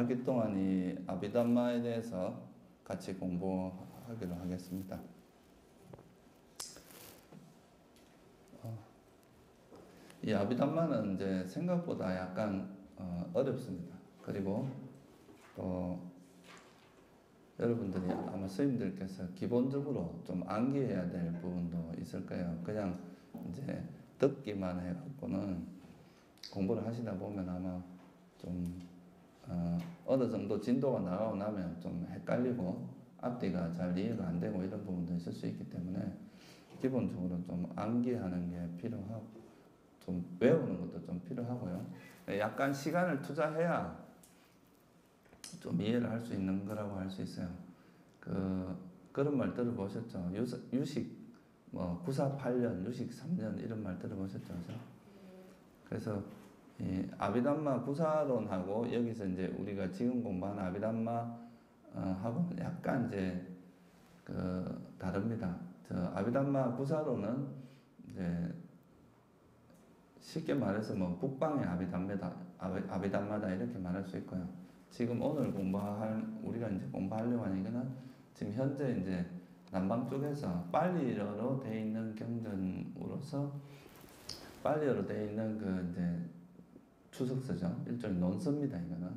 학기 동안 이 아비담마에 대해서 같이 공부하기로 하겠습니다. 이 아비담마는 이제 생각보다 약간 어렵습니다. 그리고 또 여러분들이 아마 스님들께서 기본적으로 좀 암기해야 될 부분도 있을 거예요. 그냥 이제 듣기만 해갖고는 공부를 하시다 보면 아마 좀 어느 정도 진도가 나가고 나면 좀 헷갈리고 앞뒤가 잘 이해가 안 되고 이런 부분도 있을 수 있기 때문에 기본적으로 좀 암기하는 게 필요하고 좀 외우는 것도 좀 필요하고요. 약간 시간을 투자해야 좀 이해를 할 수 있는 거라고 할 수 있어요. 그런 말 들어보셨죠? 유식 948년, 유식 3년 이런 말 들어보셨죠? 그래서 이 아비담마 구사론하고 여기서 이제 우리가 지금 공부하는 아비담마 하고는 약간 이제 다릅니다. 아비담마 구사론은 이제 쉽게 말해서 북방의 아비담마다 이렇게 말할 수 있고요. 지금 오늘 우리가 이제 공부하려고 하는 이거는 지금 현재 이제 남방 쪽에서 빨리어로 되어 있는 경전으로서 빨리어로 되어 있는 이제 추석서죠. 일종의 논서입니다, 이거는.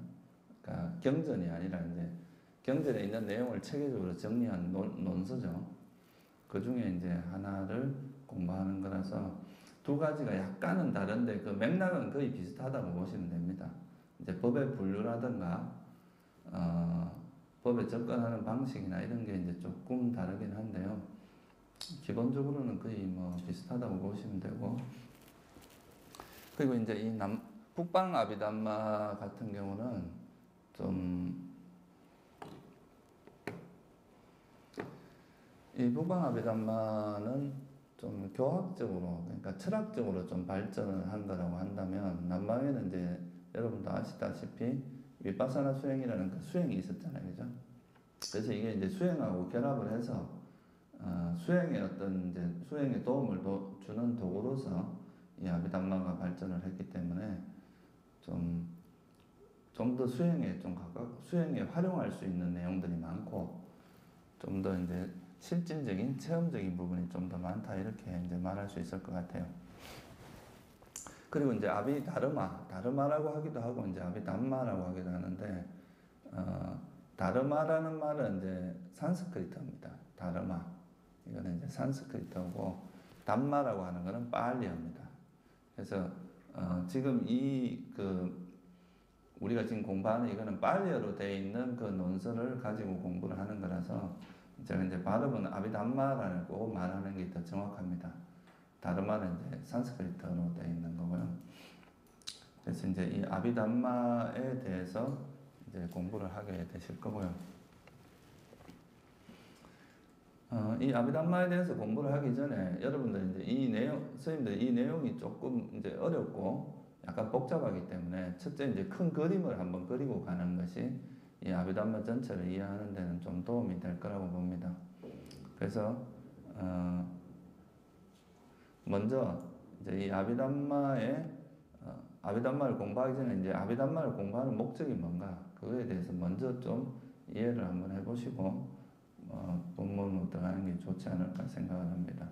그러니까 경전이 아니라 이제 경전에 있는 내용을 체계적으로 정리한 논서죠. 그 중에 이제 하나를 공부하는 거라서 두 가지가 약간은 다른데 그 맥락은 거의 비슷하다고 보시면 됩니다. 이제 법의 분류라든가, 법에 접근하는 방식이나 이런 게 이제 조금 다르긴 한데요. 기본적으로는 거의 비슷하다고 보시면 되고, 그리고 이제 이 북방 아비담마 같은 경우는 이 북방 아비담마는 좀 교학적으로, 그러니까 철학적으로 좀 발전을 한 거라고 한다면, 남방에는 이제 여러분도 아시다시피 위파사나 수행이라는 그 수행이 있었잖아요, 그죠? 그래서 이게 이제 수행하고 결합을 해서 수행의 이제 수행에 도움을 주는 도구로서 이 아비담마가 발전을 했기 때문에 좀 더 수행에 수행에 활용할 수 있는 내용들이 많고, 좀 더 이제 실질적인 체험적인 부분이 좀 더 많다, 이렇게 이제 말할 수 있을 것 같아요. 그리고 이제 다르마라고 하기도 하고 이제 아비담마라고 하기도 하는데, 다르마라는 말은 이제 산스크리트어입니다. 다르마. 이거는 이제 산스크리트어고, 담마라고 하는 거는 빨리어입니다. 그래서 지금 우리가 지금 공부하는 이거는 빨리어로 되어 있는 그 논서를 가지고 공부를 하는 거라서 제가 이제 발음은 아비담마라고 말하는 게 더 정확합니다. 다르마는 이제 산스크리트어로 되어 있는 거고요. 그래서 이제 이 아비담마에 대해서 이제 공부를 하게 되실 거고요. 이 아비담마에 대해서 공부를 하기 전에 여러분들 이제 선생님들 이 내용이 조금 이제 어렵고 약간 복잡하기 때문에 첫째 이제 큰 그림을 한번 그리고 가는 것이 이 아비담마 전체를 이해하는 데는 좀 도움이 될 거라고 봅니다. 그래서 먼저 이제 이 아비담마를 공부하기 전에 이제 아비담마를 공부하는 목적이 뭔가 그거에 대해서 먼저 좀 이해를 한번 해보시고 본문으로 들어가는 게 좋지 않을까 생각을 합니다.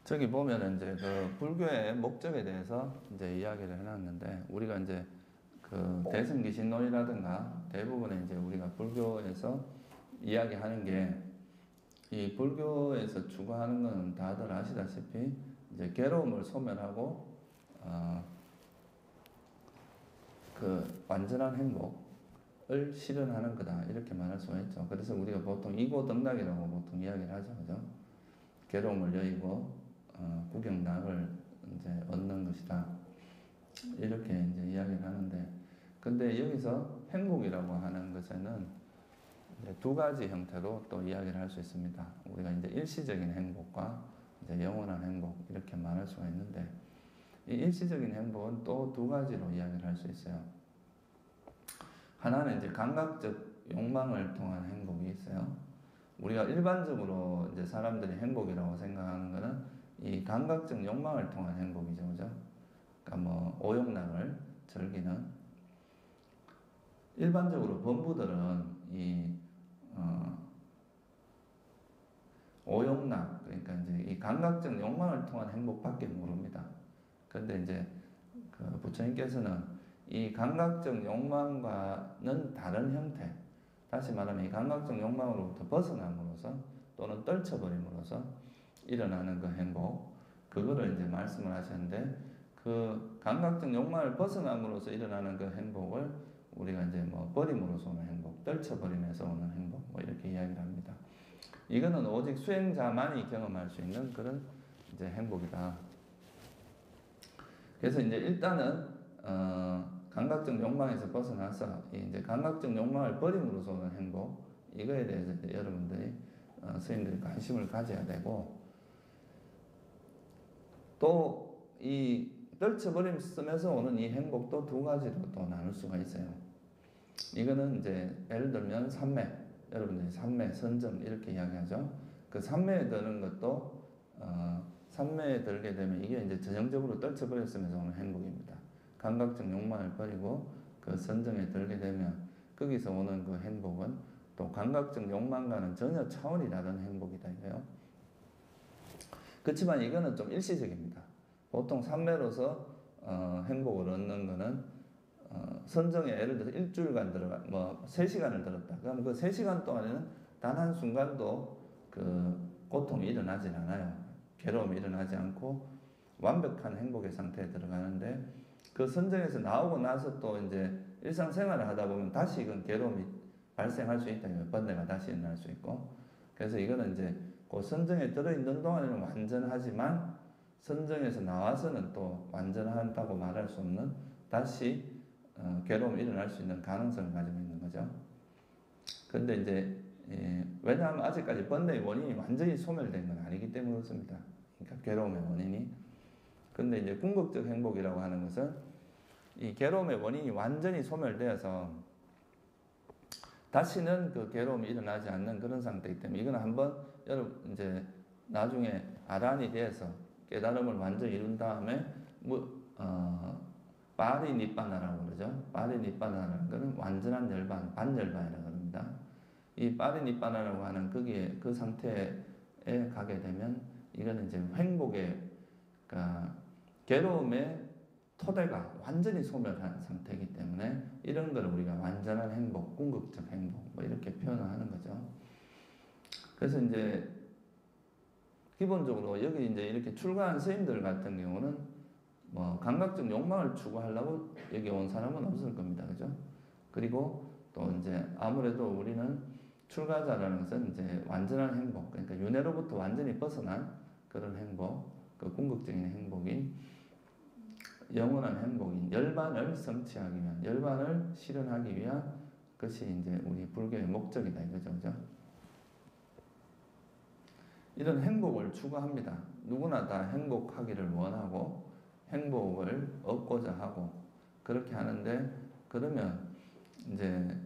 저기 보면 이제 불교의 목적에 대해서 이제 이야기를 해놨는데, 우리가 이제 대승기신론이라든가 대부분의 이제 우리가 불교에서 이야기하는 게, 이 불교에서 추구하는 건 다들 아시다시피 이제 괴로움을 소멸하고 완전한 행복을 실현하는 거다, 이렇게 말할 수가 있죠. 그래서 우리가 보통 이고등락이라고 보통 이야기를 하죠, 그죠? 괴로움을 여의고 구경락을 이제 얻는 것이다, 이렇게 이제 이야기를 하는데, 근데 여기서 행복이라고 하는 것에는 이제 두 가지 형태로 또 이야기를 할 수 있습니다. 우리가 이제 일시적인 행복과 이제 영원한 행복, 이렇게 말할 수가 있는데, 이 일시적인 행복은 또 두 가지로 이야기를 할 수 있어요. 하나는 이제 감각적 욕망을 통한 행복이 있어요. 우리가 일반적으로 이제 사람들이 행복이라고 생각하는 것은 감각적 욕망을 통한 행복이죠, 그죠? 그러니까 뭐 오욕락을 즐기는 일반적으로 범부들은 이 오욕락 그러니까 이제 이 감각적 욕망을 통한 행복밖에 모릅니다. 그런데 이제 그 부처님께서는 이 감각적 욕망과는 다른 형태, 다시 말하면 이 감각적 욕망으로부터 벗어남으로써 또는 떨쳐버림으로써 일어나는 그 행복, 그거를 이제 말씀을 하셨는데 그 감각적 욕망을 벗어남으로써 일어나는 그 행복을 우리가 이제 뭐 버림으로서 오는 행복, 떨쳐버림에서 오는 행복, 뭐 이렇게 이야기를 합니다. 이거는 오직 수행자만이 경험할 수 있는 그런 이제 행복이다. 그래서 이제 일단은 감각적 욕망에서 벗어나서 이제 감각적 욕망을 버림으로써 오는 행복, 이거에 대해서 이제 여러분들이 스님들이 관심을 가져야 되고, 또 이 떨쳐버림 쓰면서 오는 이 행복도 두 가지로 또 나눌 수가 있어요. 이거는 이제 예를 들면 삼매, 여러분들이 삼매, 선점 이렇게 이야기하죠. 그 삼매에 드는 것도 삼매에 들게 되면 이게 이제 전형적으로 떨쳐버렸으면서 오는 행복입니다. 감각적 욕망을 버리고 그 선정에 들게 되면 거기서 오는 그 행복은 또 감각적 욕망과는 전혀 차원이 다른 행복이다 이거요. 그렇지만 이거는 좀 일시적입니다. 보통 삼매로서 행복을 얻는 거는 선정에 예를 들어서 일주일간 들어가 뭐 3시간을 들었다. 그럼 그 3시간 동안에는 단 한순간도 그 고통이 일어나진 않아요. 괴로움이 일어나지 않고 완벽한 행복의 상태에 들어가는데, 그 선정에서 나오고 나서 또 이제 일상생활을 하다 보면 다시 이건 괴로움이 발생할 수 있다. 번뇌가 다시 일어날 수 있고. 그래서 이거는 이제 그 선정에 들어있는 동안에는 완전하지만 선정에서 나와서는 또 완전하다고 말할 수 없는 다시 괴로움이 일어날 수 있는 가능성을 가지고 있는 거죠. 그런데 이제 왜냐하면 아직까지 번뇌의 원인이 완전히 소멸된 건 아니기 때문에 그렇습니다. 그러니까 괴로움의 원인이. 근데 이제 궁극적 행복이라고 하는 것은 이 괴로움의 원인이 완전히 소멸되어서 다시는 그 괴로움이 일어나지 않는 그런 상태이기 때문에 이거는 한번 여러분 이제 나중에 아란이 돼서 깨달음을 완전히 이룬 다음에 파리 니빠나라고 그러죠. 파리 니빠나라는 것은 완전한 열반, 반열반이라고 합니다. 이 파리 니빠나라고 하는 거기에 그 상태에 가게 되면 이거는 이제 행복의 그러니까 괴로움의 토대가 완전히 소멸한 상태이기 때문에 이런 걸 우리가 완전한 행복, 궁극적 행복 뭐 이렇게 표현을 하는 거죠. 그래서 이제 기본적으로 여기 이제 이렇게 출가한 스님들 같은 경우는 뭐 감각적 욕망을 추구하려고 여기 온 사람은 없을 겁니다. 그죠? 그리고 또 이제 아무래도 우리는 출가자라는 것은 이제 완전한 행복, 그러니까 윤회로부터 완전히 벗어난 그런 행복, 그 궁극적인 행복인 영원한 행복인 열반을 성취하기 위한, 열반을 실현하기 위한 것이 이제 우리 불교의 목적이다 이거죠. 그죠? 이런 행복을 추구합니다. 누구나 다 행복하기를 원하고 행복을 얻고자 하고 그렇게 하는데, 그러면 이제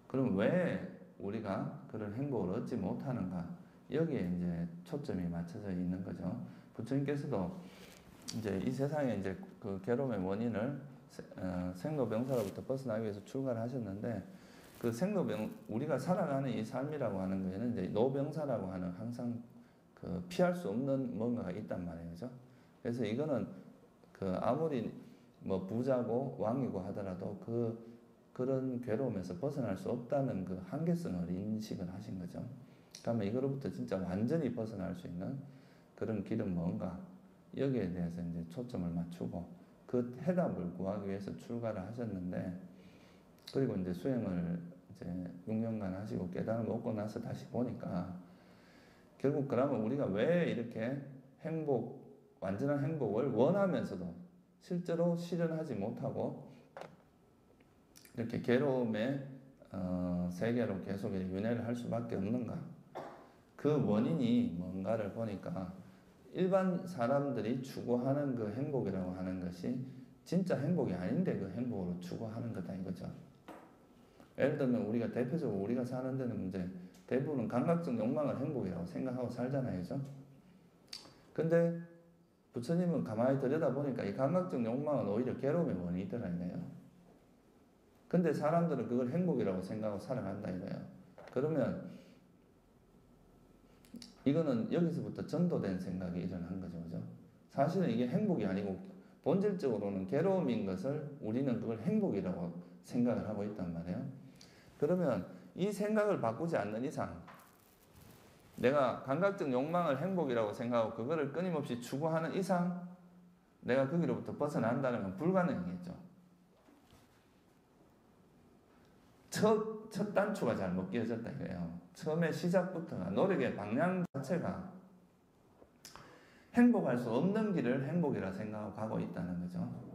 그럼 왜 우리가 그런 행복을 얻지 못하는가? 여기에 이제 초점이 맞춰져 있는 거죠. 부처님께서도 이제 이 세상에 이제 그 괴로움의 원인을 생로병사로부터 벗어나기 위해서 출가를 하셨는데, 그 우리가 살아가는 이 삶이라고 하는 거에는 이제 노병사라고 하는 항상 그 피할 수 없는 뭔가가 있단 말이죠. 그래서 이거는 그 아무리 뭐 부자고 왕이고 하더라도 그런 괴로움에서 벗어날 수 없다는 그 한계성을 인식을 하신 거죠. 그러면 이거로부터 진짜 완전히 벗어날 수 있는 그런 길은 뭔가, 여기에 대해서 이제 초점을 맞추고 그 해답을 구하기 위해서 출가를 하셨는데, 그리고 이제 수행을 이제 6년간 하시고 깨달음을 얻고 나서 다시 보니까 결국 그러면 우리가 왜 이렇게 완전한 행복을 원하면서도 실제로 실현하지 못하고 이렇게 괴로움의 세계로 계속 윤회를 할 수밖에 없는가? 그 원인이 뭔가를 보니까 일반 사람들이 추구하는 그 행복이라고 하는 것이 진짜 행복이 아닌데 그 행복으로 추구하는 거다 이거죠. 예를 들면 우리가 대표적으로 우리가 사는 데는 이제 대부분 감각적 욕망을 행복이라고 생각하고 살잖아요. 그죠? 근데 부처님은 가만히 들여다보니까 이 감각적 욕망은 오히려 괴로움의 원인이더라 이거예요. 근데 사람들은 그걸 행복이라고 생각하고 살아간다 이거예요. 그러면 이거는 여기서부터 전도된 생각이 일어난 거죠. 그죠? 사실은 이게 행복이 아니고 본질적으로는 괴로움인 것을 우리는 그걸 행복이라고 생각을 하고 있단 말이에요. 그러면 이 생각을 바꾸지 않는 이상 내가 감각적 욕망을 행복이라고 생각하고 그거를 끊임없이 추구하는 이상 내가 거기로부터 벗어난다는 건 불가능이겠죠. 첫 단추가 잘못 끼워졌다 이거예요. 처음에 시작부터가 노력의 방향 자체가 행복할 수 없는 길을 행복이라 생각하고 가고 있다는 거죠.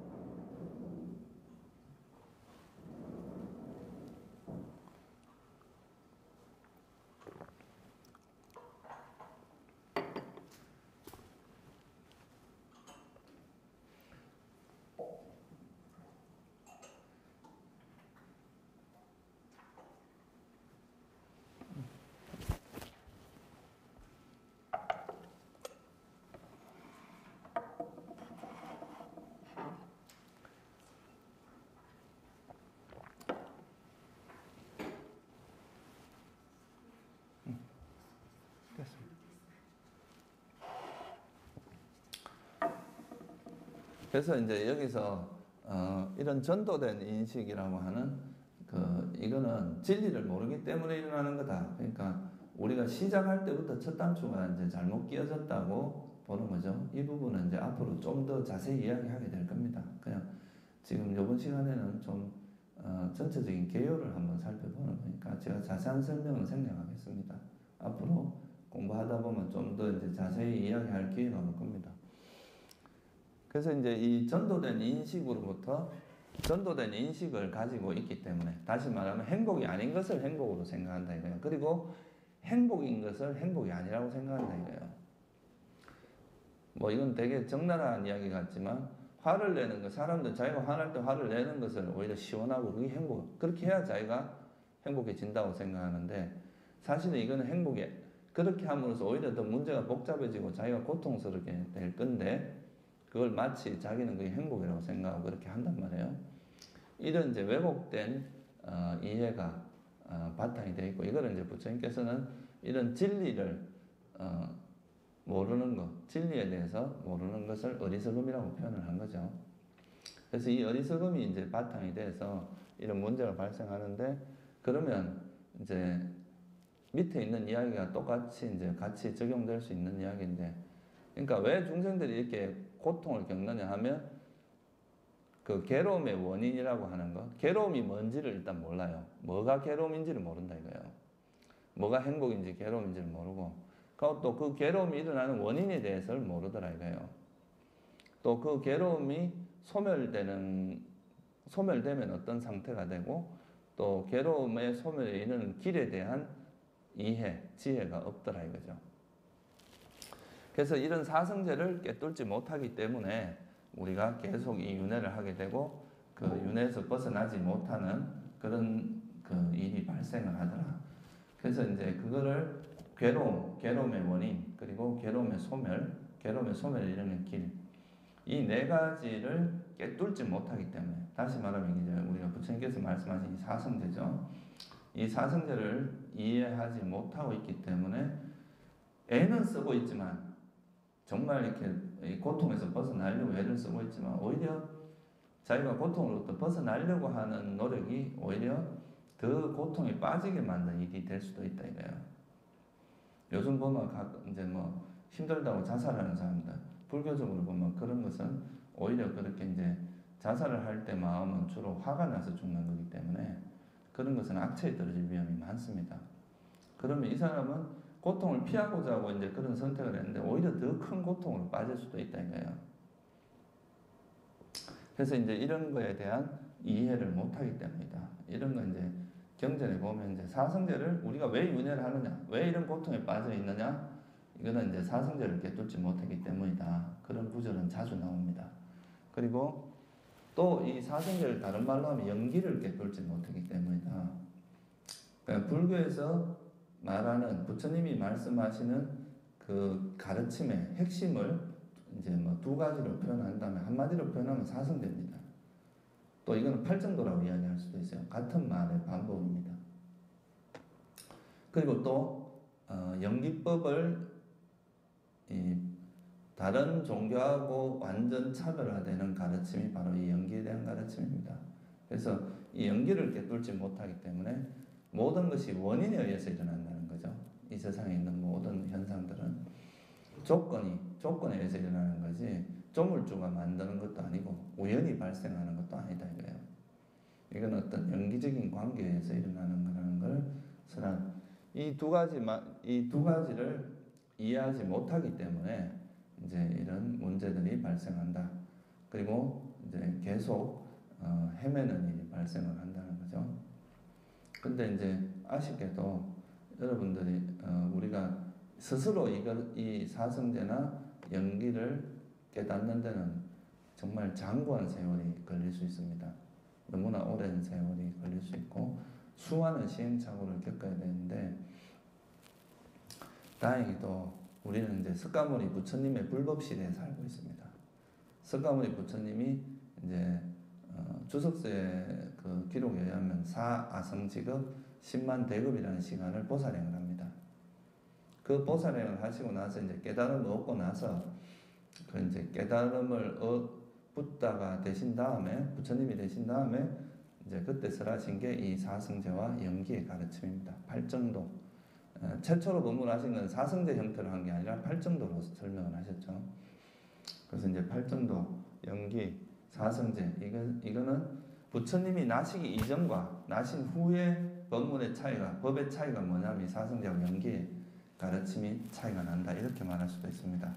그래서 이제 여기서 이런 전도된 인식이라고 하는 이거는 진리를 모르기 때문에 일어나는 거다. 그러니까 우리가 시작할 때부터 첫 단추가 이제 잘못 끼어졌다고 보는 거죠. 이 부분은 이제 앞으로 좀 더 자세히 이야기하게 될 겁니다. 그냥 지금 이번 시간에는 좀 전체적인 개요를 한번 살펴보는 거니까 제가 자세한 설명은 생략하겠습니다. 앞으로 공부하다 보면 좀 더 이제 자세히 이야기할 기회가 올 겁니다. 그래서 이제 이 전도된 인식으로부터 전도된 인식을 가지고 있기 때문에 다시 말하면 행복이 아닌 것을 행복으로 생각한다 이거예요. 그리고 행복인 것을 행복이 아니라고 생각한다 이거예요. 뭐 이건 되게 적나라한 이야기 같지만 화를 내는 거 사람들 자기가 화날 때 화를 내는 것을 오히려 시원하고 그게 행복 그렇게 해야 자기가 행복해진다고 생각하는데 사실은 이거는 행복이 그렇게 함으로써 오히려 더 문제가 복잡해지고 자기가 고통스럽게 될 건데 그걸 마치 자기는 그게 행복이라고 생각하고 그렇게 한단 말이에요. 이런 이제 왜곡된 이해가 바탕이 되어 있고 이거를 이제 부처님께서는 이런 진리를 모르는 것, 진리에 대해서 모르는 것을 어리석음이라고 표현을 한 거죠. 그래서 이 어리석음이 이제 바탕이 돼서 이런 문제가 발생하는데 그러면 이제 밑에 있는 이야기가 똑같이 이제 같이 적용될 수 있는 이야기인데 그러니까 왜 중생들이 이렇게 고통을 겪느냐 하면 그 괴로움의 원인이라고 하는 거 괴로움이 뭔지를 일단 몰라요. 뭐가 괴로움인지를 모른다 이거예요. 뭐가 행복인지 괴로움인지를 모르고 또 그 괴로움이 일어나는 원인에 대해서를 모르더라 이거예요. 또 그 괴로움이 소멸되면 어떤 상태가 되고 또 괴로움의 소멸에 이르는 길에 대한 이해, 지혜가 없더라 이거죠. 그래서 이런 사성제를 깨뚫지 못하기 때문에 우리가 계속 이 윤회를 하게 되고 그 윤회에서 벗어나지 못하는 그런 그 일이 발생을 하더라. 그래서 이제 그거를 괴로움의 원인, 그리고 괴로움의 소멸을 이루는 길. 이 네 가지를 깨뚫지 못하기 때문에 다시 말하면 이제 우리가 부처님께서 말씀하신 이 사성제죠. 이 사성제를 이해하지 못하고 있기 때문에 애는 쓰고 있지만 정말 이렇게 고통에서 벗어나려고 애를 쓰고 있지만 오히려 자기가 고통으로부터 벗어나려고 하는 노력이 오히려 더 고통에 빠지게 만든 일이 될 수도 있다 이거예요. 요즘 보면 이제 뭐 힘들다고 자살하는 사람들, 불교적으로 보면 그런 것은 오히려 그렇게 이제 자살을 할 때 마음은 주로 화가 나서 죽는 거기 때문에 그런 것은 악체에 떨어질 위험이 많습니다. 그러면 이 사람은 고통을 피하고자 하고 이제 그런 선택을 했는데 오히려 더 큰 고통으로 빠질 수도 있다 이거예요. 그래서 이제 이런 거에 대한 이해를 못하기 때문이다. 이런 거 이제 경전에 보면 이제 사성제를 우리가 왜 윤회를 하느냐, 왜 이런 고통에 빠져 있느냐, 이거는 이제 사성제를 깨뚫지 못하기 때문이다. 그런 구절은 자주 나옵니다. 그리고 또 이 사성제를 다른 말로 하면 영기를 깨뚫지 못하기 때문이다. 그러니까 불교에서 말하는 부처님이 말씀하시는 그 가르침의 핵심을 이제 뭐 두 가지로 표현한다면 한마디로 표현하면 사성제입니다. 또 이거는 팔정도라고 이야기할 수도 있어요. 같은 말의 반복입니다. 그리고 또 연기법을 이 다른 종교하고 완전 차별화되는 가르침이 바로 이 연기에 대한 가르침입니다. 그래서 이 연기를 깨뚫지 못하기 때문에 모든 것이 원인에 의해서 일어난다는 거죠. 이 세상에 있는 모든 현상들은 조건에 의해서 일어나는 거지 조물주가 만드는 것도 아니고 우연히 발생하는 것도 아니다 이거예요. 이건 어떤 연기적인 관계에 의해서 일어나는 거라는 걸 이 두 가지를 이해하지 못하기 때문에 이제 이런 문제들이 발생한다. 그리고 이제 계속 헤매는 일이 발생을 한다는 거죠. 근데 이제 아쉽게도 여러분들이 우리가 스스로 이 사성제나 연기를 깨닫는 데는 정말 장구한 세월이 걸릴 수 있습니다. 너무나 오랜 세월이 걸릴 수 있고 수많은 시행착오를 겪어야 되는데 다행히도 우리는 이제 석가모니 부처님의 불법 시대에 살고 있습니다. 석가모니 부처님이 이제 주석서의 그 기록에 의하면 사아성지급 10만 대급이라는 시간을 보살행을 합니다. 그 보살행을 하시고 나서 이제 깨달음을 얻고 나서 그 이제 깨달음을 붓다가 되신 다음에 부처님이 되신 다음에 이제 그때 설하신 게 이 사성제와 연기의 가르침입니다. 팔정도. 최초로 법문하신 건 사성제 형태로 한 게 아니라 팔정도로 설명을 하셨죠. 그래서 이제 팔정도, 연기, 사성제 이거는 부처님이 나시기 이전과 나신 후의 법문의 차이가 법의 차이가 뭐냐면 이 사성제와 연기의 가르침이 차이가 난다 이렇게 말할 수도 있습니다.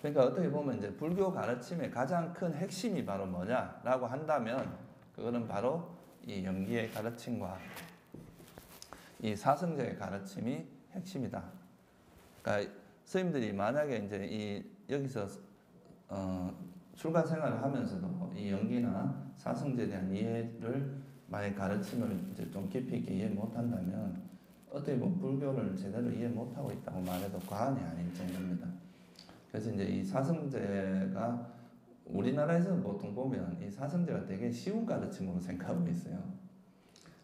그러니까 어떻게 보면 이제 불교 가르침의 가장 큰 핵심이 바로 뭐냐라고 한다면 그거는 바로 이 연기의 가르침과 이 사성제의 가르침이 핵심이다. 그러니까 스님들이 만약에 이제 여기서 출가 생활을 하면서도 이 연기나 사성제에 대한 이해를 만약 가르침을 이제 좀 깊이 있게 이해 못한다면 어떻게 보면 불교를 제대로 이해 못하고 있다고 말해도 과언이 아닐 정도입니다. 그래서 이제 이 사성제가 우리나라에서는 보통 보면 이 사성제가 되게 쉬운 가르침으로 생각하고 있어요.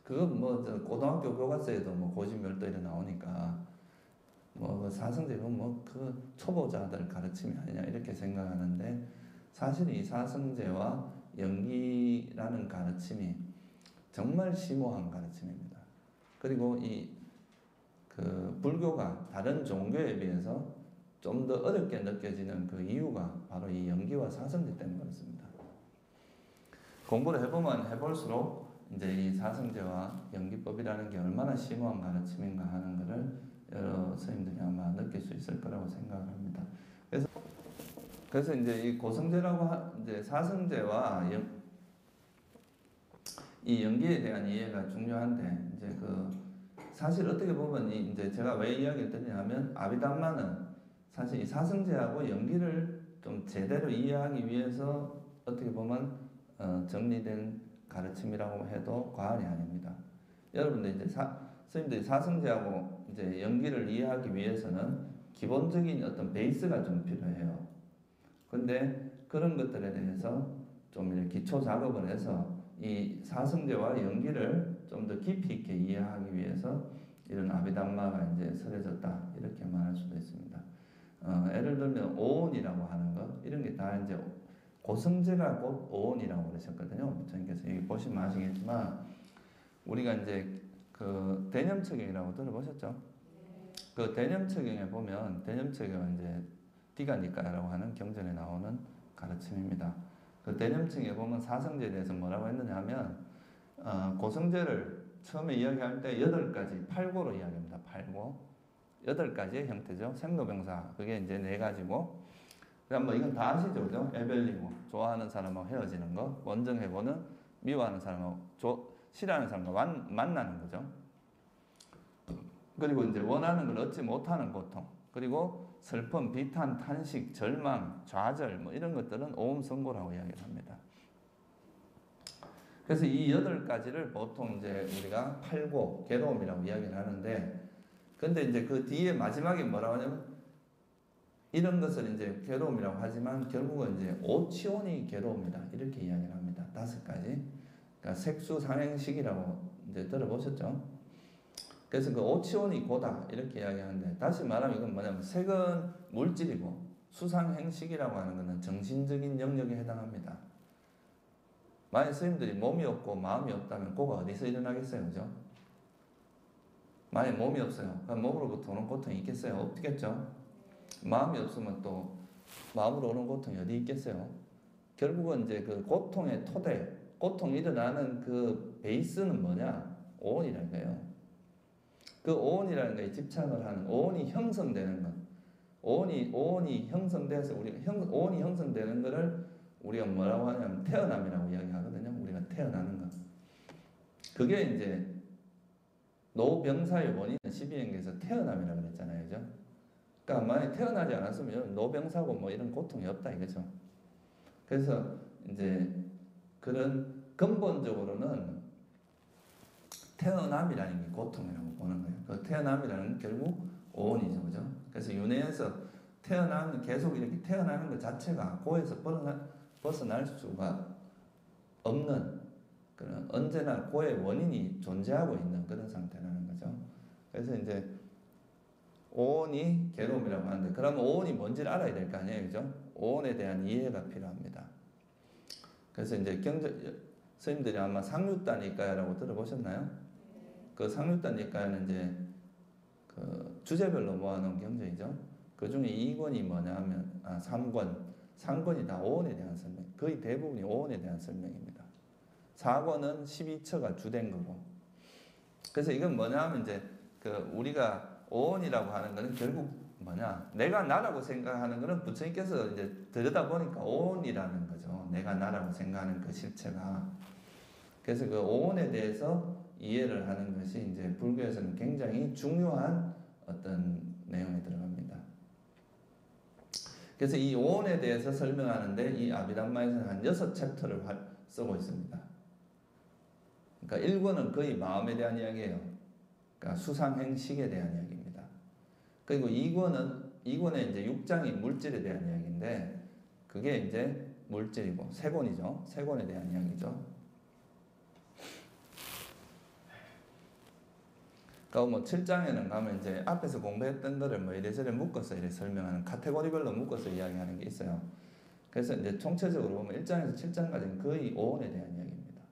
그건 뭐 고등학교 교과서에도 뭐 고지멸도일에 나오니까 뭐 사성제는 뭐 그 초보자들 가르침이 아니냐 이렇게 생각하는데 사실 이 사성제와 연기라는 가르침이 정말 심오한 가르침입니다. 그리고 그 불교가 다른 종교에 비해서 좀 더 어렵게 느껴지는 그 이유가 바로 이 연기와 사성제 때문에 그렇습니다. 공부를 해보면 해볼수록 이제 이 사성제와 연기법이라는 게 얼마나 심오한 가르침인가 하는 것을 여러 스님들이 아마 느낄 수 있을 거라고 생각을 합니다. 그래서 이제 이 고성제라고 이제 사성제와 이 연기에 대한 이해가 중요한데 이제 사실 어떻게 보면 이제 제가 왜 이야기를 드리냐면 아비담마는 사실 이 사성제하고 연기를 좀 제대로 이해하기 위해서 어떻게 보면 정리된 가르침이라고 해도 과언이 아닙니다. 여러분들 이제 스님들이 사성제하고 이제 연기를 이해하기 위해서는 기본적인 어떤 베이스가 좀 필요해요. 근데 그런 것들에 대해서 좀 이렇게 기초 작업을 해서 이 사성제와 연기를 좀 더 깊이 있게 이해하기 위해서 이런 아비담마가 이제 설해졌다 이렇게 말할 수도 있습니다. 예를 들면 오온이라고 하는 것 이런 게 다 이제 고성제가 곧 오온이라고 그러셨거든요. 부처님께서 여기 보시면 아시겠지만 우리가 이제 그 대념처경이라고 들어보셨죠? 그 대념처경에 보면 대념처경은 이제 디가니까라고 하는 경전에 나오는 가르침입니다. 그 대념처경에 보면 사성제에 대해서 뭐라고 했느냐 하면 고성제를 처음에 이야기할 때 8가지 8고로 이야기합니다. 8고 8가지의 형태죠. 생로병사 그게 이제 4가지고 그다음 뭐 이건 다 아시죠, 그죠? 에벨리고 좋아하는 사람하고 헤어지는 거, 원정해보는 미워하는 사람하고 싫어하는 사람과 만나는 거죠. 그리고 이제 원하는 걸 얻지 못하는 고통, 그리고 슬픔, 비탄, 탄식, 절망, 좌절 뭐 이런 것들은 오음성고라고 이야기를 합니다. 그래서 이 8가지를 보통 이제 우리가 팔고 괴로움이라고 이야기를 하는데, 근데 이제 그 뒤에 마지막에 뭐라고 하냐면, 이런 것을 이제 괴로움이라고 하지만 결국은 이제 오치온이 괴로움이다, 이렇게 이야기를 합니다. 5가지. 그러니까 색수상행식이라고 이제 들어보셨죠? 그래서 그 오치온이 고다, 이렇게 이야기하는데, 다시 말하면 이건 뭐냐면 색은 물질이고 수상행식이라고 하는 것은 정신적인 영역에 해당합니다. 만약 스님들이 몸이 없고 마음이 없다면 그거 어디서 일어나겠어요? 그죠? 만약 몸이 없어요. 그럼 몸으로부터 오는 고통이 있겠어요? 없겠죠? 마음이 없으면 또 마음으로 오는 고통이 어디 있겠어요? 결국은 이제 그 고통의 토대, 고통이 일어나는 그 베이스는 뭐냐? 오온이라는 거예요. 그 오온이라는 거에 집착을 하는, 오온이 형성되는 것. 오온이 형성돼서 오온이 형성되는 거를 우리가 뭐라고 하냐면 태어남이라고 이야기하거든요. 우리가 태어나는 것. 그게 이제 노병사의 원인은 12행에서 태어남이라고 그랬잖아요. 그죠? 그러니까 만약 태어나지 않았으면 노병사고 뭐 이런 고통이 없다 이거죠. 그래서 이제 그런 근본적으로는 태어남이라는 게 고통이라고 보는 거예요. 그 태어남이라는 결국 오온이죠. 그죠? 그래서 윤회에서 계속 이렇게 태어나는 것 자체가 고에서 벗어날 수가 없는 그런 언제나 고의 원인이 존재하고 있는 그런 상태라는 거죠. 그래서 이제 오온이 괴로움이라고 하는데, 그러면 오온이 뭔지를 알아야 될 거 아니에요. 그죠? 오온에 대한 이해가 필요합니다. 그래서 이제 스님들이 아마 상류단일가야라고 들어보셨나요? 그 상류단일가야는 이제 그 주제별로 모아놓은 경전이죠. 그 중에 2권이 뭐냐면, 3권이 다 오온에 대한 설명, 거의 대부분이 오온에 대한 설명입니다. 4권은 12처가 주된 거고. 그래서 이건 뭐냐 하면 이제 우리가 오온이라고 하는 거는 결국 뭐냐, 내가 나라고 생각하는 거는 부처님께서 이제 들여다보니까 오온이라는 거죠. 내가 나라고 생각하는 그 실체가. 그래서 그 오온에 대해서 이해를 하는 것이 이제 불교에서는 굉장히 중요한 어떤 내용에 들어갑니다. 그래서 이 오온에 대해서 설명하는데 이 아비담마에서는 한 6챕터를 쓰고 있습니다. 그러니까 1권은 거의 마음에 대한 이야기예요. 그러니까 수상행식에 대한 이야기입니다. 그리고 2권에 이제 6장이 물질에 대한 이야기인데, 그게 이제 물질이고, 3권이죠. 3권에 대한 이야기죠. 그러니까 뭐 7장에는 가면 이제 앞에서 공부했던 거를 뭐 이래저래 묶어서 이렇게 설명하는, 카테고리별로 묶어서 이야기하는 게 있어요. 그래서 이제 총체적으로 보면 1장에서 7장까지는 거의 오온에 대한 이야기입니다.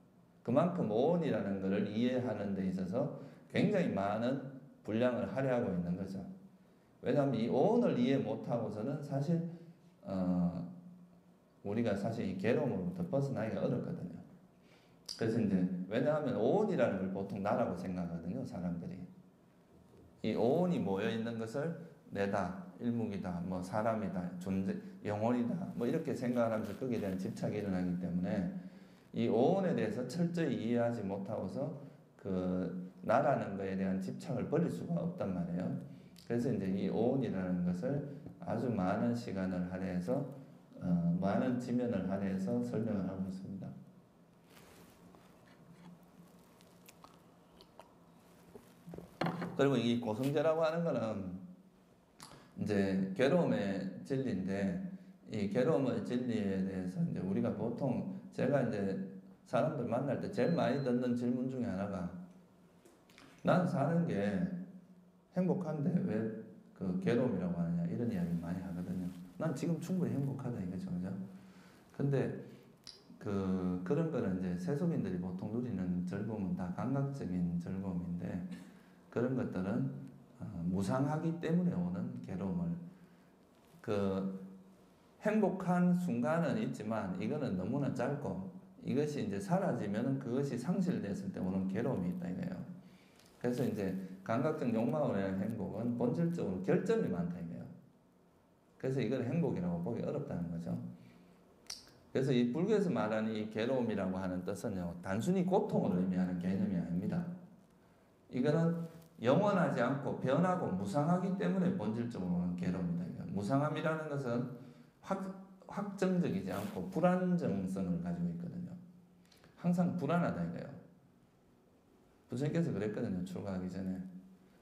그만큼 오온이라는 것을 이해하는 데 있어서 굉장히 많은 분량을 할애하고 있는 거죠. 왜냐하면 이 오온을 이해 못하고서는 사실 우리가 사실 이 괴로움으로부터 벗어나기가 어렵거든요. 그래서 이제 왜냐하면 오온이라는 걸 보통 나라고 생각하거든요, 사람들이. 이 오온이 모여 있는 것을 내다, 일묵이다, 뭐 사람이다, 존재, 영혼이다, 뭐 이렇게 생각하면서 거기에 대한 집착이 일어나기 때문에 이 오온에 대해서 철저히 이해하지 못하고서 그 나라는 것에 대한 집착을 버릴 수가 없단 말이에요. 그래서 이제 이 오온이라는 것을 아주 많은 시간을 할애해서 많은 지면을 할애해서 설명을 하고 있습니다. 그리고 이 고성제라고 하는 거는 이제 괴로움의 진리인데, 이 괴로움의 진리에 대해서 이제 우리가 보통 제가 이제 사람들 만날 때 제일 많이 듣는 질문 중에 하나가, 난 사는 게 행복한데 왜 그 괴로움이라고 하느냐, 이런 이야기 많이 하거든요. 난 지금 충분히 행복하다 이거죠, 그죠? 근데 그런 거는 이제 세속인들이 보통 누리는 즐거움은 다 감각적인 즐거움인데, 그런 것들은 무상하기 때문에 오는 괴로움을, 행복한 순간은 있지만 이거는 너무나 짧고, 이것이 이제 사라지면은 그것이 상실됐을 때 오는 괴로움이 있다 이거예요. 그래서 이제 감각적 욕망으로 인한 행복은 본질적으로 결점이 많다 이거예요. 그래서 이걸 행복이라고 보기 어렵다는 거죠. 그래서 이 불교에서 말하는 이 괴로움이라고 하는 뜻은요, 단순히 고통을 의미하는 개념이 아닙니다. 이거는 영원하지 않고 변하고 무상하기 때문에 본질적으로는 괴로움이다. 무상함이라는 것은 확정적이지 않고 불안정성을 가지고 있거든요. 항상 불안하다 이거예요. 부처님께서 그랬거든요. 출가하기 전에.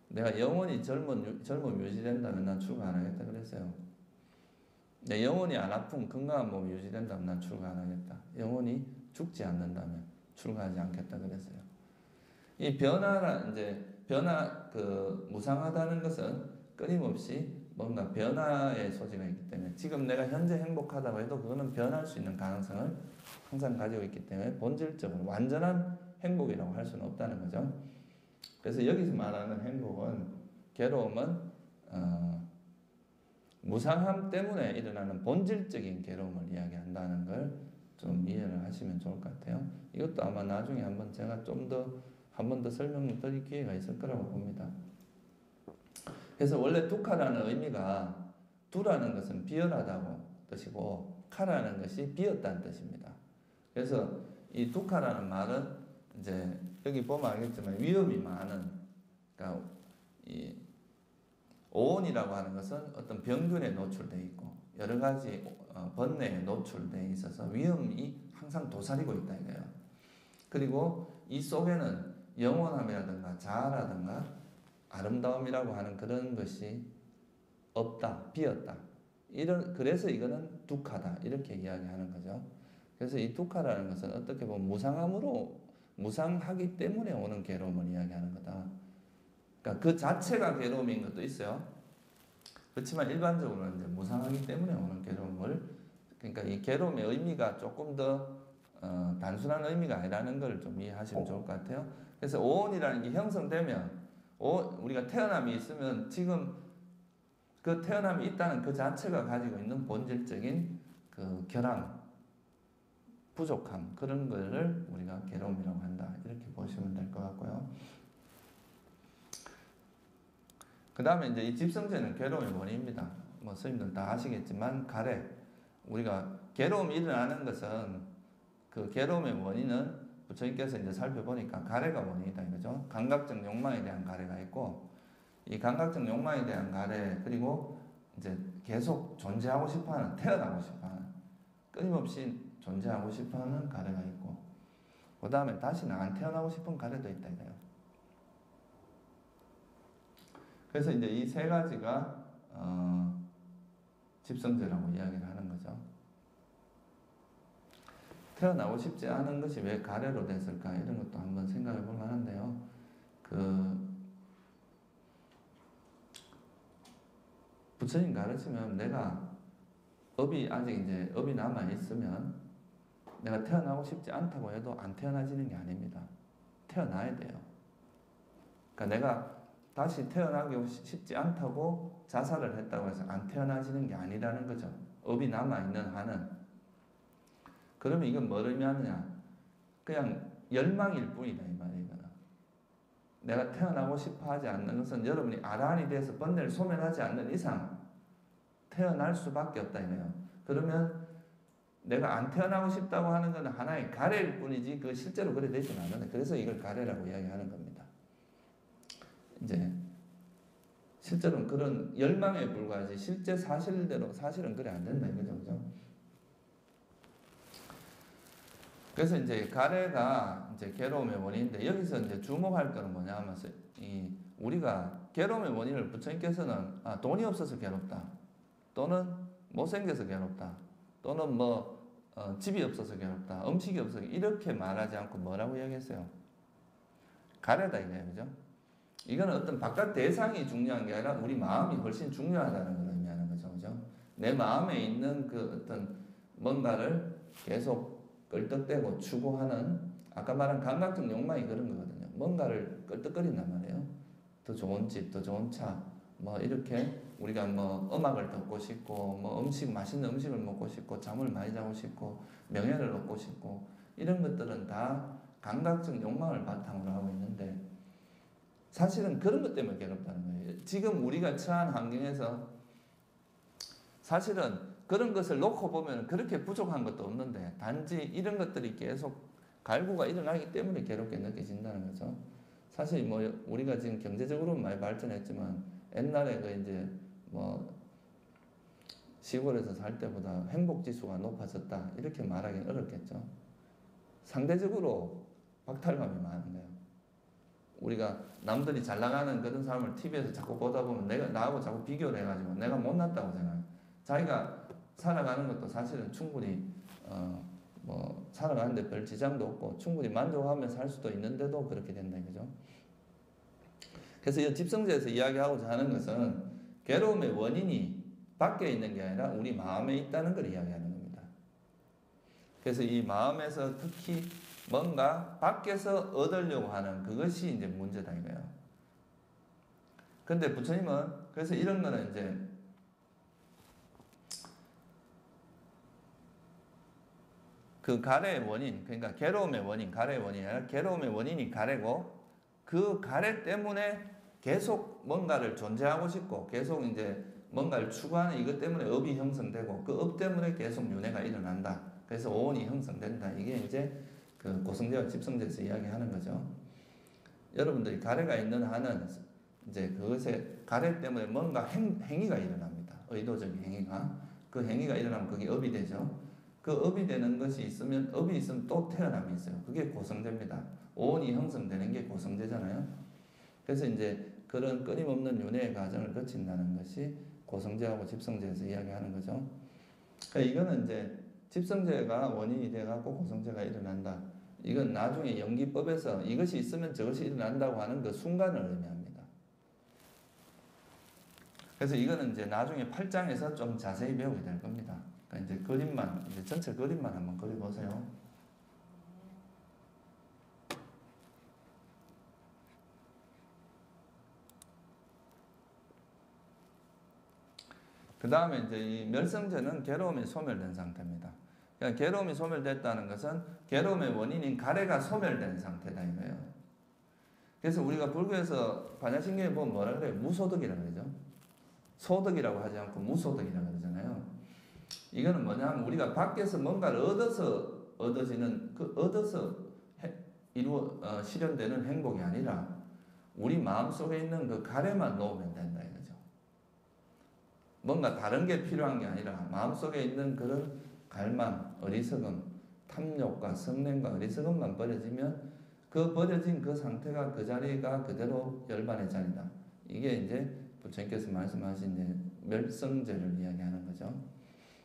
내가 영원히 젊음 유지된다면 난 출가 안 하겠다 그랬어요. 내 영원히 안 아픈 건강한 몸이 유지된다면 난 출가 안 하겠다. 영원히 죽지 않는다면 출가하지 않겠다 그랬어요. 이 무상하다는 것은 끊임없이 뭔가 변화의 소지가 있기 때문에 지금 내가 현재 행복하다고 해도 그거는 변할 수 있는 가능성을 항상 가지고 있기 때문에 본질적으로 완전한 행복이라고 할 수는 없다는 거죠. 그래서 여기서 말하는 행복은, 괴로움은 무상함 때문에 일어나는 본질적인 괴로움을 이야기한다는 걸 좀 이해를 하시면 좋을 것 같아요. 이것도 아마 나중에 한번 제가 한 번 더 설명을 드릴 기회가 있을 거라고 봅니다. 그래서 원래 두카라는 의미가, 두라는 것은 비열하다고 뜻이고 카라는 것이 비었다는 뜻입니다. 그래서 이 두카라는 말은 이제 여기 보면 알겠지만 위험이 많은, 그러니까 이 오온이라고 하는 것은 어떤 병균에 노출되어 있고 여러 가지 번뇌에 노출되어 있어서 위험이 항상 도사리고 있다 이거예요. 그리고 이 속에는 영원함이라든가 자아라든가 아름다움이라고 하는 그런 것이 없다, 비었다. 그래서 이거는 두카다 이렇게 이야기하는 거죠. 그래서 이 두카라는 것은 어떻게 보면 무상하기 때문에 오는 괴로움을 이야기하는 거다. 그러니까 그 자체가 괴로움인 것도 있어요. 그렇지만 일반적으로는 이제 무상하기 때문에 오는 괴로움을, 그러니까 이 괴로움의 의미가 조금 더 단순한 의미가 아니라는 걸 좀 이해하시면 좋을 것 같아요. 그래서 오온이라는 게 형성되면, 우리가 태어남이 있으면 지금 그 태어남이 있다는 그 자체가 가지고 있는 본질적인 그 결함, 부족함, 그런 거를 우리가 괴로움이라고 한다 이렇게 보시면 될 것 같고요. 그 다음에 이제 이 집성죄는 괴로움의 원인입니다. 뭐 스님들 다 아시겠지만 가래, 우리가 괴로움이 일어나는 것은 그 괴로움의 원인은 부처님께서 이제 살펴보니까 가래가 원인이다 이거죠. 감각적 욕망에 대한 가래가 있고, 이 감각적 욕망에 대한 가래, 그리고 이제 계속 존재하고 싶어하는, 태어나고 싶어하는, 끊임없이 존재하고 싶어하는 가래가 있고, 그 다음에 다시는 안 태어나고 싶은 가래도 있다 이거예요. 그래서 이제 이 세 가지가 집성죄라고 이야기를 하는 거죠. 태어나고 싶지 않은 것이 왜 가래로 됐을까 이런 것도 한번 생각해 볼 만한데요. 부처님 가르치면 내가 업이 남아 있으면 내가 태어나고 싶지 않다고 해도 안 태어나지는 게 아닙니다. 태어나야 돼요. 그러니까 내가 다시 태어나기 쉽지 않다고 자살을 했다고 해서 안 태어나지는 게 아니라는 거죠. 업이 남아있는 한은. 그러면 이건 뭘 의미하느냐? 그냥 열망일 뿐이다 이 말이에요. 내가 태어나고 싶어 하지 않는 것은 여러분이 아라한이 돼서 번뇌를 소멸하지 않는 이상 태어날 수밖에 없다 이거예요. 그러면 내가 안 태어나고 싶다고 하는 건 하나의 가래일 뿐이지 그 실제로 그래 되지는 않는다. 그래서 이걸 가래라고 이야기하는 겁니다. 이제 실제로는 그런 열망에 불과하지 실제 사실은 그래 안 된다 이거죠. 그죠? 그래서 이제 가래가 이제 괴로움의 원인인데, 여기서 이제 주목할 거는 뭐냐 하면 우리가 괴로움의 원인을 부처님께서는 돈이 없어서 괴롭다, 또는 못생겨서 괴롭다, 또는 집이 없어서 괴롭다, 음식이 없어서, 이렇게 말하지 않고 뭐라고 이야기했어요? 가래다 이거예요. 그죠? 이거는 어떤 바깥 대상이 중요한 게 아니라 우리 마음이 훨씬 중요하다는 걸 의미하는 거죠. 그죠? 내 마음에 있는 그 어떤 뭔가를 계속 끌떡대고 추구하는, 아까 말한 감각적 욕망이 그런 거거든요. 뭔가를 끌떡거린단 말이에요. 더 좋은 집, 더 좋은 차, 이렇게 우리가 음악을 듣고 싶고, 맛있는 음식을 먹고 싶고, 잠을 많이 자고 싶고, 명예를 얻고 싶고, 이런 것들은 다 감각적 욕망을 바탕으로 하고 있는데, 사실은 그런 것 때문에 괴롭다는 거예요. 지금 우리가 처한 환경에서 사실은 그런 것을 놓고 보면 그렇게 부족한 것도 없는데, 단지 이런 것들이 계속 갈구가 일어나기 때문에 괴롭게 느껴진다는 거죠. 사실 우리가 지금 경제적으로 많이 발전했지만 옛날에 시골에서 살 때보다 행복 지수가 높아졌다 이렇게 말하기는 어렵겠죠. 상대적으로 박탈감이 많은 거예요. 우리가 남들이 잘 나가는 그런 사람을 TV에서 자꾸 보다 보면 나하고 자꾸 비교를 해가지고 내가 못났다고 생각해요. 자기가 살아가는 것도 사실은 충분히 뭐 살아가는데 별 지장도 없고 충분히 만족하며 살 수도 있는데도 그렇게 된다 이거죠. 그래서 이 집성제에서 이야기하고자 하는 것은 괴로움의 원인이 밖에 있는 게 아니라 우리 마음에 있다는 걸 이야기하는 겁니다. 그래서 이 마음에서 특히 뭔가 밖에서 얻으려고 하는 그것이 이제 문제다 이거예요. 근데 부처님은 그래서 이런 거는 이제 그 가래의 원인, 그러니까 괴로움의 원인, 가래의 원인이 아니라 괴로움의 원인이 가래고 그 가래 때문에 계속 뭔가를 존재하고 싶고 계속 이제 뭔가를 추구하는 이것 때문에 업이 형성되고 그 업 때문에 계속 윤회가 일어난다. 그래서 오온이 형성된다. 이게 이제 그 고성제와 집성제에서 이야기하는 거죠. 여러분들이 가래가 있는 한은 이제 그것에 가래 때문에 뭔가 행위가 일어납니다. 의도적인 행위가. 그 행위가 일어나면 그게 업이 되죠. 그 업이 되는 것이 있으면 업이 있으면 또 태어남이 있어요. 그게 고성제입니다. 오온이 형성되는 게 고성제잖아요. 그래서 이제 그런 끊임없는 윤회의 과정을 거친다는 것이 고성제하고 집성제에서 이야기하는 거죠. 그러니까 이거는 이제 집성제가 원인이 돼갖고 고성제가 일어난다. 이건 나중에 연기법에서 이것이 있으면 저것이 일어난다고 하는 그 순간을 의미합니다. 그래서 이거는 이제 나중에 8장에서 좀 자세히 배우게 될 겁니다. 그러니까 이제 그림만, 이제 전체 그림만 한번 그려보세요. 그 다음에 이제 이 멸성제는 괴로움이 소멸된 상태입니다. 그러니까 괴로움이 소멸됐다는 것은 괴로움의 원인인 가래가 소멸된 상태다 이거예요. 그래서 우리가 불교에서 반야신경에 보면 뭐라 그래요? 무소득이라고 그러죠. 소득이라고 하지 않고 무소득이라고 그러잖아요. 이거는 뭐냐면 우리가 밖에서 뭔가를 얻어서 얻어지는 그 얻어서 실현되는 행복이 아니라 우리 마음속에 있는 그 가래만 놓으면 된다 이거죠. 뭔가 다른 게 필요한 게 아니라 마음속에 있는 그런 갈망, 어리석음, 탐욕과 성냄과 어리석음만 버려지면 그 버려진 그 상태가 그 자리가 그대로 열반의 자리다. 이게 이제 부처님께서 말씀하신 이제 멸성제를 이야기하는 거죠.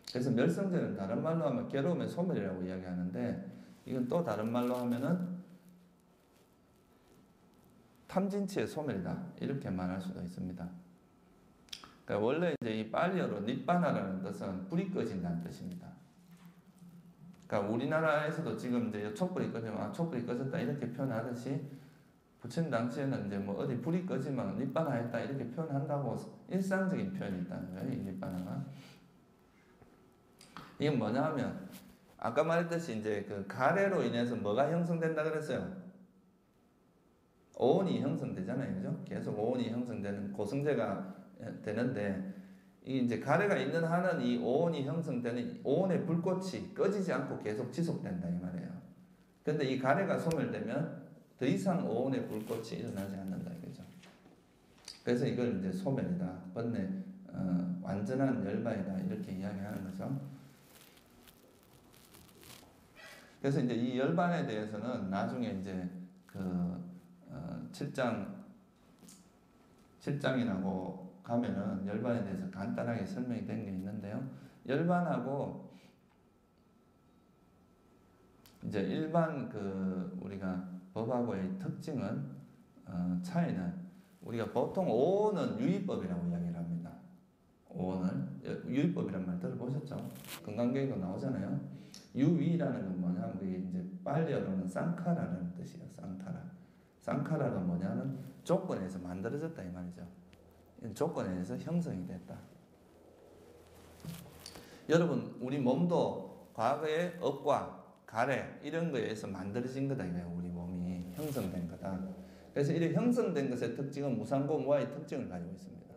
그래서 멸성제는 다른 말로 하면 괴로움의 소멸이라고 이야기하는데 이건 또 다른 말로 하면은 탐진치의 소멸이다. 이렇게 말할 수도 있습니다. 그러니까 원래 이제 이 팔리어로 니빠나라는 뜻은 불이 꺼진다는 뜻입니다. 그러니까 우리나라에서도 지금 이제 촛불이 꺼지면 촛불이 꺼졌다 이렇게 표현하듯이 부처님 당시에는 이제 뭐 어디 불이 꺼지면 니빠나 했다 이렇게 표현한다고 일상적인 표현이 있다는 거예요. 이 니빠나가. 이게 뭐냐 하면 아까 말했듯이 이제 그 가래로 인해서 뭐가 형성된다 그랬어요? 오온이 형성되잖아요. 그죠? 계속 오온이 형성되는 고성제가 되는데 이 이제 가래가 있는 한은 이 오온이 형성되는 오온의 불꽃이 꺼지지 않고 계속 지속된다 이 말이에요. 근데 이 가래가 소멸되면 더 이상 오온의 불꽃이 일어나지 않는다 이거죠. 그래서 이걸 이제 소멸이다, 번뇌, 완전한 열반이다 이렇게 이야기하는 거죠. 그래서 이제 이 열반에 대해서는 나중에 이제 그 7장이라고 가면은 열반에 대해서 간단하게 설명이 된 게 있는데요. 열반하고 이제 일반 그 우리가 법하고의 특징은 차이는 우리가 보통 오온은 유의법이라고 이야기를 합니다. 오온은 유의법이란 말 들어보셨죠? 건강경에도 나오잖아요. 유의라는 건 뭐냐면 그게 이제 빨리어로는 쌍카라라는 뜻이에요. 쌍카라. 쌍카라가 뭐냐면 조건에서 만들어졌다 이 말이죠. 조건에 의해서 형성이 됐다. 여러분 우리 몸도 과거의 업과 가래 이런 거에 의해서 만들어진 거다 이거예요. 우리 몸이 형성된 거다. 그래서 이런 형성된 것의 특징은 무상고 무아의 특징을 가지고 있습니다.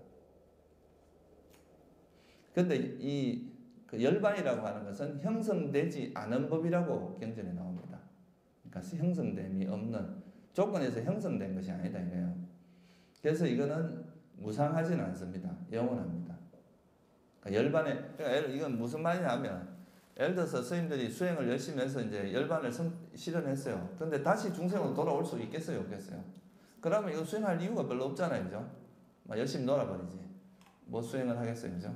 그런데 이 그 열반이라고 하는 것은 형성되지 않은 법이라고 경전에 나옵니다. 그러니까 형성됨이 없는 조건에서 형성된 것이 아니다 이거예요. 그래서 이거는 무상하지는 않습니다. 영원합니다. 그러니까 열반에 그러니까 이건 무슨 말이냐면 예를 들어서 스님들이 수행을 열심히 해서 이제 열반을 실현했어요. 근데 다시 중생으로 돌아올 수 있겠어요, 없겠어요? 그러면 이거 수행할 이유가 별로 없잖아요, 그죠? 막 열심히 놀아버리지. 뭐 수행을 하겠어요, 그죠?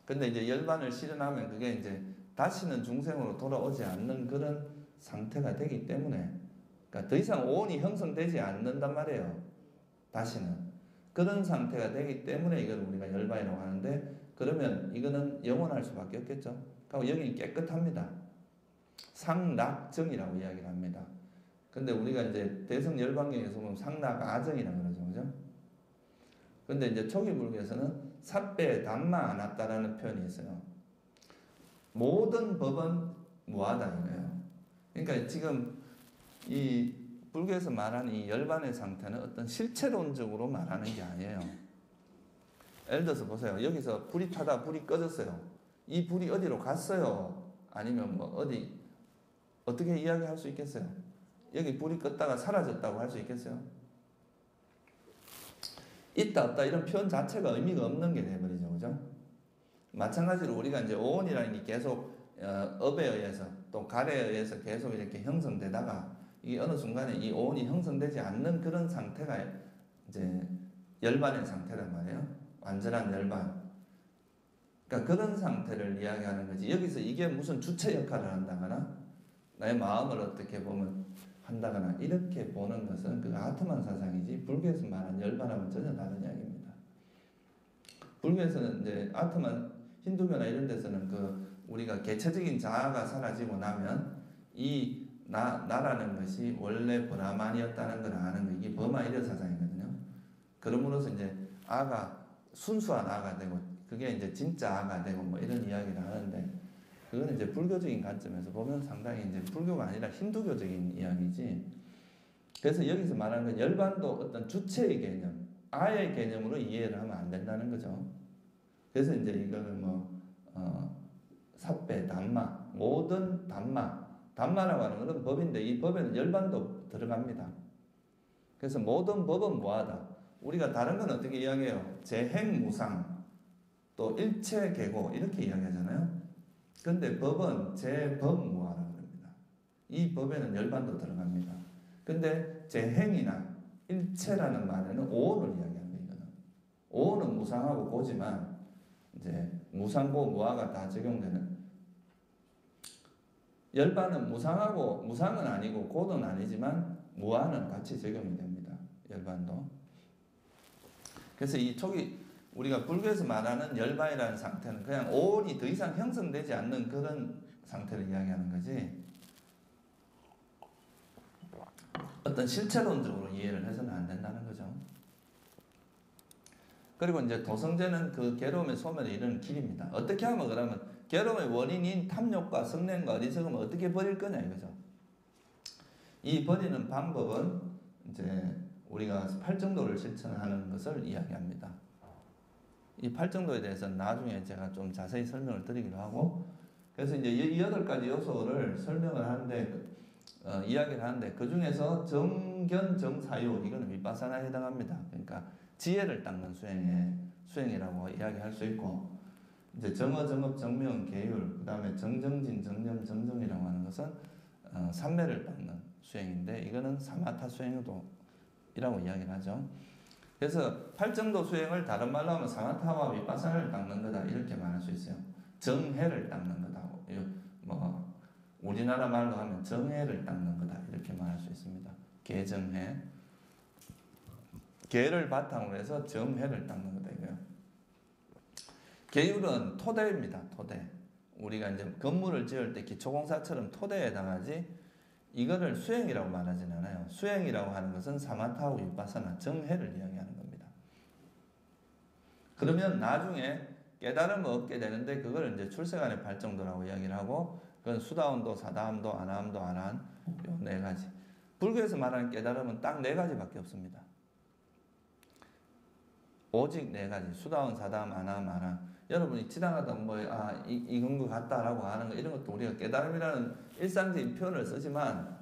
근데 이제 열반을 실현하면 그게 이제 다시는 중생으로 돌아오지 않는 그런 상태가 되기 때문에, 그러니까 더 이상 오온이 형성되지 않는단 말이에요. 다시는. 그런 상태가 되기 때문에 이걸 우리가 열반이라고 하는데, 그러면 이거는 영원할 수밖에 없겠죠. 그럼 여기는 깨끗합니다. 상락정이라고 이야기를 합니다. 근데 우리가 이제 대성열반경에서 보면 상락아정이라고 그러죠, 그죠? 근데 이제 초기 불교에서는 삿배 담마 안았다라는 표현이 있어요. 모든 법은 무하다 이거예요. 그러니까 지금 이 불교에서 말하는 이 열반의 상태는 어떤 실체론적으로 말하는 게 아니에요. 예를 들어서 보세요. 여기서 불이 타다 불이 꺼졌어요. 이 불이 어디로 갔어요? 아니면 뭐 어디 어떻게 이야기할 수 있겠어요? 여기 불이 껐다가 사라졌다고 할 수 있겠어요? 있다 없다 이런 표현 자체가 의미가 없는 게 돼버리죠, 그죠? 마찬가지로 우리가 이제 오온이라는 게 계속 업에 의해서 또 갈에 의해서 계속 이렇게 형성되다가 이 어느 순간에 이 오온이 형성되지 않는 그런 상태가 이제 열반의 상태란 말이에요. 완전한 열반. 그러니까 그런 상태를 이야기하는 거지. 여기서 이게 무슨 주체 역할을 한다거나 나의 마음을 어떻게 보면 한다거나 이렇게 보는 것은 그 아트만 사상이지 불교에서 말하는 열반하고는 전혀 다른 이야기입니다. 불교에서는 이제 아트만 힌두교나 이런 데서는 그 우리가 개체적인 자아가 사라지고 나면 이 나라는 것이 원래 브라만이었다는 걸 아는 거, 이게 버마이려 사상이거든요. 그러므로서 이제 아가 순수한 아가 되고 그게 이제 진짜 아가 되고 뭐 이런 이야기를 하는데, 그거는 이제 불교적인 관점에서 보면 상당히 이제 불교가 아니라 힌두교적인 이야기지. 그래서 여기서 말하는 건 열반도 어떤 주체의 개념, 아의 개념으로 이해를 하면 안 된다는 거죠. 그래서 이제 이거는 뭐 삿배, 담마, 모든 담마라고 하는 것은 법인데 이 법에는 열반도 들어갑니다. 그래서 모든 법은 무하다. 우리가 다른 건 어떻게 이야기해요? 재행무상, 또 일체계고 이렇게 이야기하잖아요. 근데 법은 재법무하라고 합니다. 이 법에는 열반도 들어갑니다. 근데 재행이나 일체라는 말에는 오온을 이야기합니다. 이거는. 오온은 무상하고 고지만 이제 무상고 무하가 다 적용되는, 열반은 무상은 아니고 고는 아니지만 무하는 같이 적용이 됩니다. 열반도. 그래서 이 초기 우리가 불교에서 말하는 열반이라는 상태는 그냥 오온이 더 이상 형성되지 않는 그런 상태를 이야기하는 거지, 어떤 실체론적으로 이해를 해서는 안 된다는 거죠. 그리고 이제 도성제는 그 괴로움의 소멸에 이르는 길입니다. 어떻게 하면 그러면 괴로움의 원인인 탐욕과 성냄과 어리석음을 어떻게 버릴 거냐 이거죠. 이 버리는 방법은 이제 우리가 팔정도를 실천하는 것을 이야기합니다. 이 팔정도에 대해서는 나중에 제가 좀 자세히 설명을 드리기로 하고, 그래서 이제 이 8가지 요소를 설명을 하는데 이야기를 하는데 그 중에서 정견 정사유 이거는 위파사나에 해당합니다. 그러니까 지혜를 닦는 수행이라고 이야기할 수 있고, 이제 정어, 정업, 정명, 계율, 그 다음에 정정진, 정념, 정정이라고 하는 것은 삼매를 닦는 수행인데 이거는 사마타 수행이라고 이야기를 하죠. 그래서 팔정도 수행을 다른 말로 하면 사마타와 위파사나를 닦는 거다 이렇게 말할 수 있어요. 정해를 닦는 거다. 뭐 우리나라 말로 하면 정해를 닦는 거다 이렇게 말할 수 있습니다. 개정해. 개를 바탕으로 해서 정해를 닦는 거다 이거요. 계율은 토대입니다. 토대. 우리가 이제 건물을 지을 때 기초공사처럼 토대에 해당하지 이거를 수행이라고 말하진 않아요. 수행이라고 하는 것은 사마타와 위파사나 정해를 이야기하는 겁니다. 그러면 나중에 깨달음을 얻게 되는데 그걸 이제 출세간의 발정도라고 이야기를 하고, 그건 수다원도, 사다함도, 아나함도, 아란 요 4가지. 불교에서 말하는 깨달음은 딱 4가지밖에 없습니다. 오직 4가지. 수다원, 사다함, 아나함, 아란. 여러분이 지나가다 이건 것 같다라고 하는 거 이런 것도 우리가 깨달음이라는 일상적인 표현을 쓰지만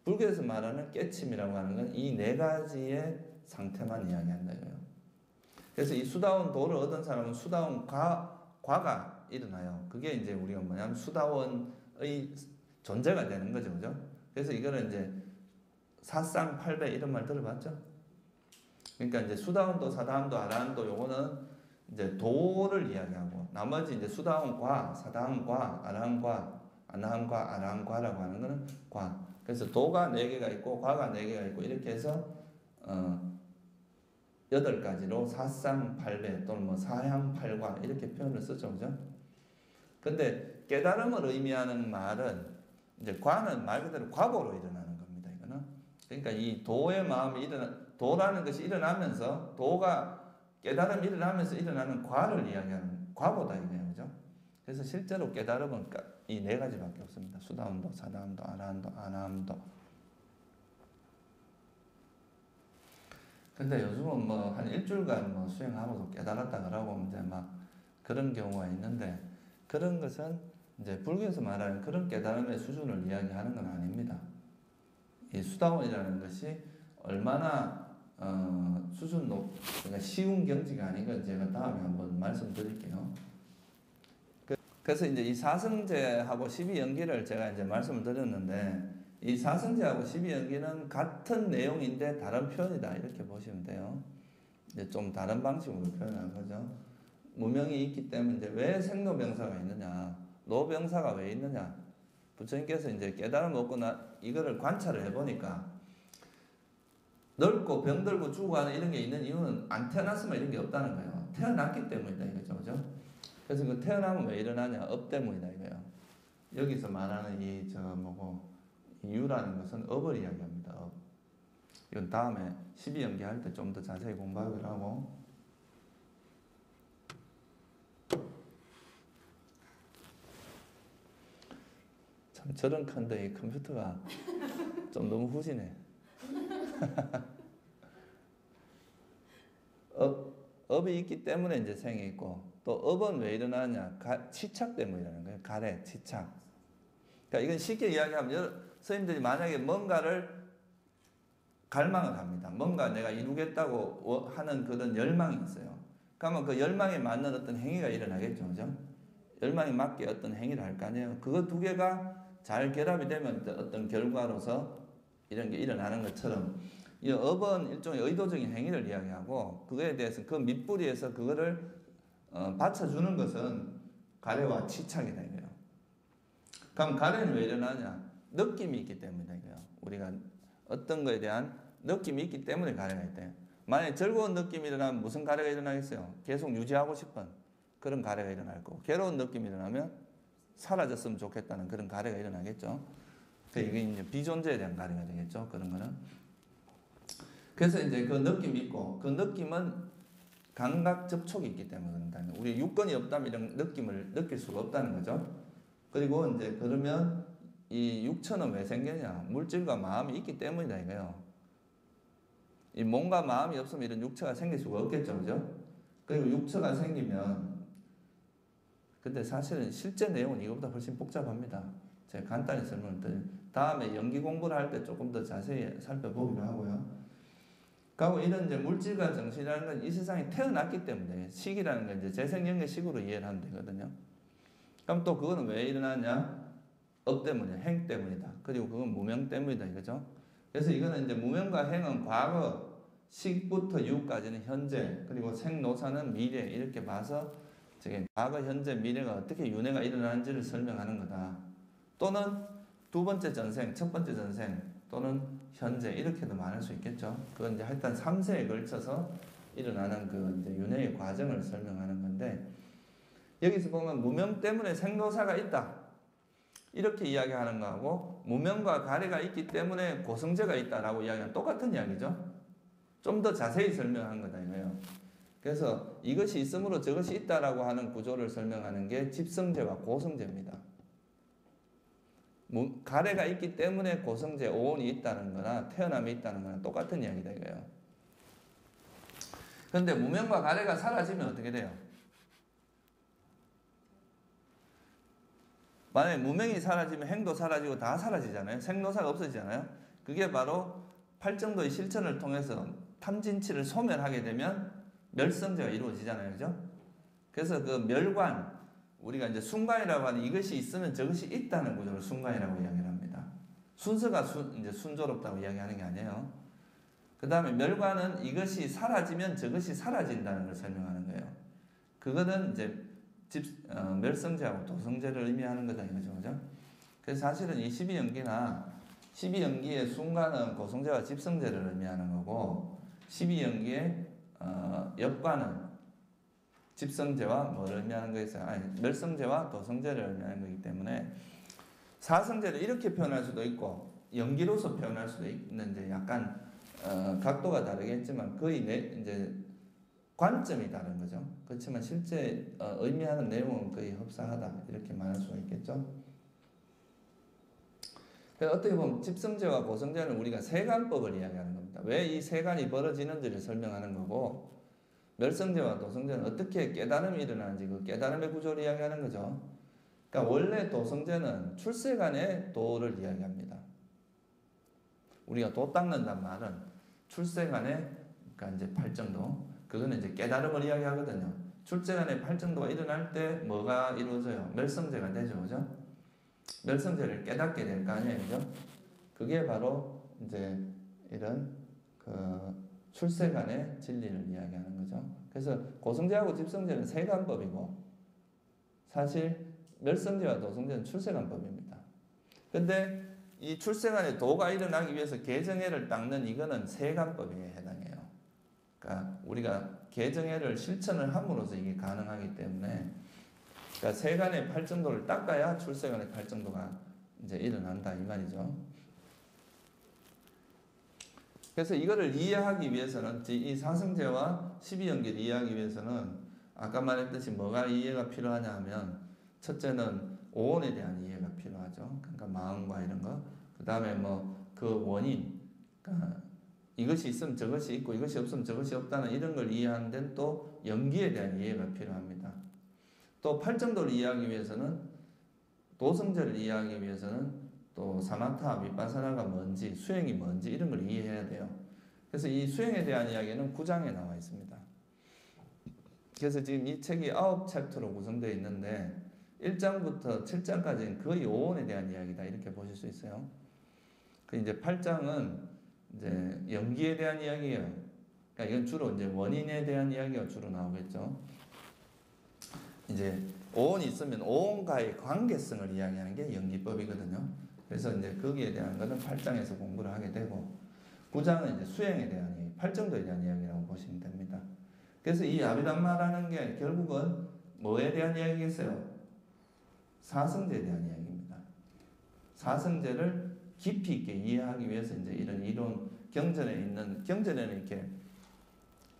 불교에서 말하는 깨침이라고 하는 건 이 4가지의 상태만 이야기한다 이거예요. 그래서 이 수다원 도를 얻은 사람은 수다원 과가 일어나요. 그게 이제 우리가 뭐냐면 수다원의 존재가 되는 거죠. 그죠? 그래서 이거는 이제 사쌍팔배 이런 말 들어봤죠? 그러니까 이제 수다원도, 사다함도, 아라함도 요거는 이제 도를 이야기하고 나머지 이제 수다원과, 사다함과, 아라함과, 아나함과, 아라함과라고 하는 거는 과. 그래서 도가 4개가 있고 과가 4개가 있고 이렇게 해서 8가지로 사쌍팔배 또는 뭐 사향팔과 이렇게 표현을 쓰죠. 그죠? 근데 깨달음을 의미하는 말은 이제 과는 말 그대로 과보로 일어나는 겁니다. 이거는. 그러니까 이 도의 마음이 도라는 것이 일어나면서 도가 깨달음이 일어나면서 일어나는 과를 이야기하는 과보다 이거예요. 그죠? 그래서 실제로 깨달음은 이 4가지밖에 없습니다. 수다함도, 사다함도, 아라함도, 아나함도. 근데 요즘은 뭐 한 일주일간 뭐 수행하고도 깨달았다 그러고 이제 막 그런 경우가 있는데 그런 것은 이제 불교에서 말하는 그런 깨달음의 수준을 이야기하는 건 아닙니다. 이 수다원이라는 것이 얼마나 수준 그러니까 쉬운 경지가 아닌 건 제가 다음에 한번 말씀드릴게요. 그래서 이제 이 사성제하고 12연기를 제가 이제 말씀을 드렸는데 이 사성제하고 12연기는 같은 내용인데 다른 표현이다 이렇게 보시면 돼요. 이제 좀 다른 방식으로 표현하는 거죠. 무명이 있기 때문에 이제 왜 생로병사가 있느냐, 노병사가 왜 있느냐. 부처님께서 이제 깨달음 얻고 이거를 관찰을 해보니까 늙고 병들고 죽어가는 이런 게 있는 이유는 안 태어났으면 이런 게 없다는 거예요. 태어났기 때문이다 이거죠, 그죠? 그래서 그 태어나면 왜 일어나냐, 업 때문이다 이거예요. 여기서 말하는 이 유라는 것은 업을 이야기합니다. 업. 이건 다음에 12연기 할 때 좀 더 자세히 공부하기로 하고. 참 저런 큰데 이 컴퓨터가 좀 너무 후지네. 업이 있기 때문에 이제 생이 있고 또 업은 왜 일어나냐? 치착 때문에 일어나는 거예요. 가래, 치착. 그러니까 이건 쉽게 이야기하면 스님들이 만약에 뭔가를 갈망을 합니다. 뭔가 내가 이루겠다고 하는 그런 열망이 있어요. 그러면 그 열망에 맞는 어떤 행위가 일어나겠죠. 그죠? 열망에 맞게 어떤 행위를 할 거 아니에요. 그거 2개가 잘 결합이 되면 어떤 결과로서 이런 게 일어나는 것처럼 이 업은 일종의 의도적인 행위를 이야기하고 그거에 대해서 그 밑뿌리에서 그거를 받쳐주는 것은 가래와 치착이다 이거예요. 그럼 가래는 왜 일어나냐? 느낌이 있기 때문이다 이거예요. 우리가 어떤 거에 대한 느낌이 있기 때문에 가래가 있대요. 만약에 즐거운 느낌이 일어나면 무슨 가래가 일어나겠어요? 계속 유지하고 싶은 그런 가래가 일어날 거고 괴로운 느낌이 일어나면 사라졌으면 좋겠다는 그런 가래가 일어나겠죠. 이게 이제 비존재에 대한 가래가 되겠죠. 그런 거는. 그래서 이제 그 느낌이 있고 그 느낌은 감각 접촉이 있기 때문에 그런다는 거예요. 우리 육건이 없다면 이런 느낌을 느낄 수가 없다는 거죠. 그리고 이제 그러면 이 육천은 왜 생기냐? 물질과 마음이 있기 때문이다 이거예요. 이 몸과 마음이 없으면 이런 육체가 생길 수가 없겠죠. 그죠? 그리고 육체가 생기면 근데 사실은 실제 내용은 이거보다 훨씬 복잡합니다. 제가 간단히 설명을 드릴게요. 다음에 연기 공부를 할 때 조금 더 자세히 살펴보기로 하고요. 그리고 이런 이제 물질과 정신이라는 건 이 세상에 태어났기 때문에 식이라는 건 이제 재생연계 식으로 이해를 하면 되거든요. 그럼 또 그거는 왜 일어나냐? 업 때문이야. 행 때문이다. 그리고 그건 무명 때문이다. 이거죠. 그래서 이거는 이제 무명과 행은 과거, 식부터 유까지는 현재, 그리고 생노사는 미래 이렇게 봐서 저게 과거, 현재, 미래가 어떻게 윤회가 일어나는지를 설명하는 거다. 또는 2번째 전생, 첫 번째 전생, 또는 현재 이렇게도 말할 수 있겠죠. 그건 이제 일단 3세에 걸쳐서 일어나는 그 이제 윤회의 과정을 설명하는 건데 여기서 보면 무명 때문에 생노사가 있다. 이렇게 이야기하는 거하고 무명과 가래가 있기 때문에 고성제가 있다라고 이야기하는 똑같은 이야기죠. 좀 더 자세히 설명한 거다 이거예요. 그래서 이것이 있으므로 저것이 있다라고 하는 구조를 설명하는 게 집성제와 고성제입니다. 가래가 있기 때문에 고성제, 오온이 있다는 거나 태어남이 있다는 거나 똑같은 이야기다 이거예요. 그런데 무명과 가래가 사라지면 어떻게 돼요? 만약에 무명이 사라지면 행도 사라지고 다 사라지잖아요. 생노사가 없어지잖아요. 그게 바로 팔정도의 실천을 통해서 탐진치를 소멸하게 되면 멸성제가 이루어지잖아요. 그죠? 그래서 그 멸관, 우리가 이제 순간이라고 하는 이것이 있으면 저것이 있다는 구조를 순간이라고 이야기를 합니다. 순서가 이제 순조롭다고 이야기하는 게 아니에요. 그 다음에 멸관은 이것이 사라지면 저것이 사라진다는 걸 설명하는 거예요. 그거는 이제 멸성제하고 도성제를 의미하는 거다 이거죠, 그죠? 그래서 사실은 이 12연기나 12연기의 순간은 고성제와 집성제를 의미하는 거고 12연기의 역관은 집성제와 뭐를 의미하는 거겠어요? 아니, 멸성제와 도성제를 의미하는 거기 때문에 사성제를 이렇게 표현할 수도 있고 연기로서 표현할 수도 있는데 약간 각도가 다르겠지만 거의 이제 관점이 다른 거죠. 그렇지만 실제 의미하는 내용은 거의 흡사하다 이렇게 말할 수가 있겠죠. 어떻게 보면 집성제와 고성제는 우리가 세간법을 이야기하는 겁니다. 왜 이 세간이 벌어지는지를 설명하는 거고 멸성제와 도성제는 어떻게 깨달음이 일어나는지 그 깨달음의 구조를 이야기하는 거죠. 그러니까 원래 도성제는 출세간의 도를 이야기합니다. 우리가 도 닦는다는 말은 출세간의 그러니까 이제 팔정도 그거는 이제 깨달음을 이야기하거든요. 출세간의 팔정도가 일어날 때 뭐가 이루어져요? 멸성제가 되죠, 그죠? 멸성제를 깨닫게 될 거 아니에요, 그죠? 그게 바로 이제 이런 출세간의 진리를 이야기하는 거죠. 그래서 고성제하고 집성제는 세간법이고 사실 멸성제와 도성제는 출세간법입니다. 근데 이 출세간의 도가 일어나기 위해서 개정해를 닦는 이거는 세간법에 해당해요. 그러니까 우리가 개정해를 실천을 함으로써 이게 가능하기 때문에 그러니까 세간의 팔정도를 닦아야 출세간의 팔정도가 이제 일어난다 이 말이죠. 그래서 이거를 이해하기 위해서는 이 사성제와 12연기를 이해하기 위해서는 아까 말했듯이 뭐가 이해가 필요하냐 하면 첫째는 오온에 대한 이해가 필요하죠. 그러니까 마음과 이런 거. 그 다음에 뭐 그 원인, 그러니까 이것이 있으면 저것이 있고 이것이 없으면 저것이 없다는 이런 걸 이해하는 데는 또 연기에 대한 이해가 필요합니다. 또 팔정도를 이해하기 위해서는 도성제를 이해하기 위해서는 또 사마타, 비파사나가 뭔지 수행이 뭔지 이런 걸 이해해야 돼요. 그래서 이 수행에 대한 이야기는 9장에 나와 있습니다. 그래서 지금 이 책이 9챕터로 구성되어 있는데 1장부터 7장까지는 거의 오온에 대한 이야기다 이렇게 보실 수 있어요. 그 이제 8장은 이제 연기에 대한 이야기예요. 그러니까 이건 주로 이제 원인에 대한 이야기가 주로 나오겠죠. 이제 오온이 있으면 오온과의 관계성을 이야기하는 게 연기법이거든요. 그래서 이제 거기에 대한 거는 8장에서 공부를 하게 되고 9장은 이제 수행에 대한 이야기, 팔정도에 대한 이야기라고 보시면 됩니다. 그래서 이 아비담마라는 게 결국은 뭐에 대한 이야기겠어요? 사성제에 대한 이야기입니다. 사성제를 깊이 있게 이해하기 위해서 이제 이런 이론 경전에는 이렇게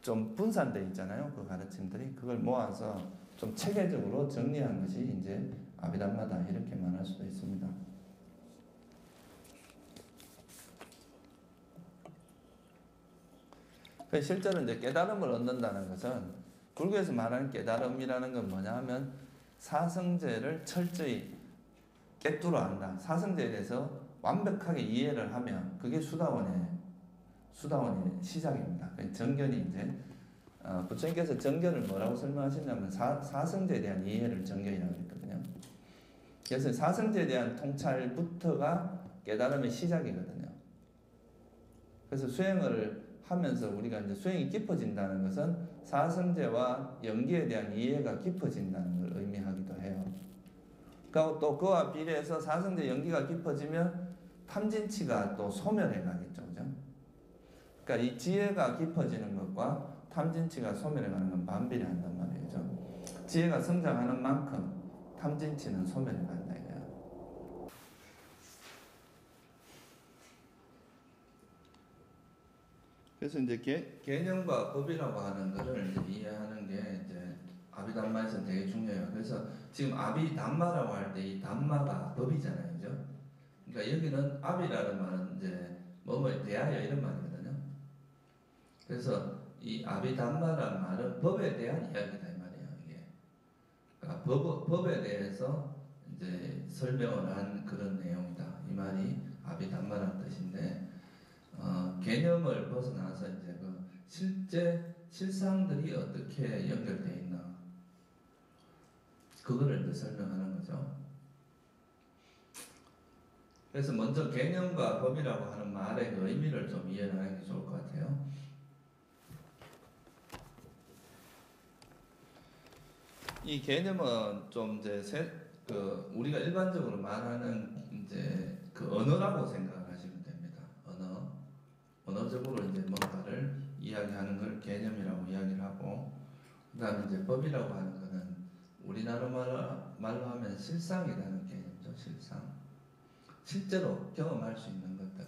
좀 분산되어 있잖아요. 그 가르침들이 그걸 모아서 좀 체계적으로 정리한 것이 이제 아비담마다 이렇게 말할 수도 있습니다. 실제로 이제 깨달음을 얻는다는 것은 불교에서 말하는 깨달음이라는 건 뭐냐 하면 사성제를 철저히 깨뚫어 안다. 사성제에 대해서 완벽하게 이해를 하면 그게 수다원의 시작입니다. 정견이 이제 부처님께서 정견을 뭐라고 설명하시냐면 사성제에 대한 이해를 정견이라고 했거든요. 그래서 사성제에 대한 통찰부터가 깨달음의 시작이거든요. 그래서 수행을 하면서 우리가 이제 수행이 깊어진다는 것은 사성제와 연기에 대한 이해가 깊어진다는 걸 의미하기도 해요. 그리고 또 그와 비례해서 사성제 연기가 깊어지면 탐진치가 또 소멸해 가겠죠. 그죠? 그러니까 이 지혜가 깊어지는 것과 탐진치가 소멸해 가는 건 반비례한단 말이죠. 지혜가 성장하는 만큼 탐진치는 소멸해 간다 이거예요. 그래서 이제 개념과 법이라고 하는 것을 이제 이해하는 게 이제 아비담마에서 되게 중요해요. 그래서 지금 아비담마라고 할 때 이 담마가 법이잖아요, 그죠? 그러니까 여기는 아비라는 말은 이제 뭐뭐에 대하여 이런 말이거든요. 그래서 이 아비담마라는 말은 법에 대한 이야기다 이 말이에요. 이게 그러니까 법에 대해서 이제 설명을 한 그런 내용이다. 이 말이 아비담마라는 뜻인데. 개념을 벗어나서 이제 그 실제 실상들이 어떻게 연결되어 있나 그거를 이제 설명하는 거죠. 그래서 먼저 개념과 법이라고 하는 말의 그 의미를 좀 이해하는 게 좋을 것 같아요. 이 개념은 좀 이제 우리가 일반적으로 말하는 이제 그 언어라고 생각하시면 됩니다. 언어적으로 이제 뭔가를 이야기하는 걸 개념이라고 이야기를 하고, 그다음에 이제 법이라고 하는 거는 우리나라 말로 하면 실상이라는 개념이죠. 실제로 경험할 수 있는 것들.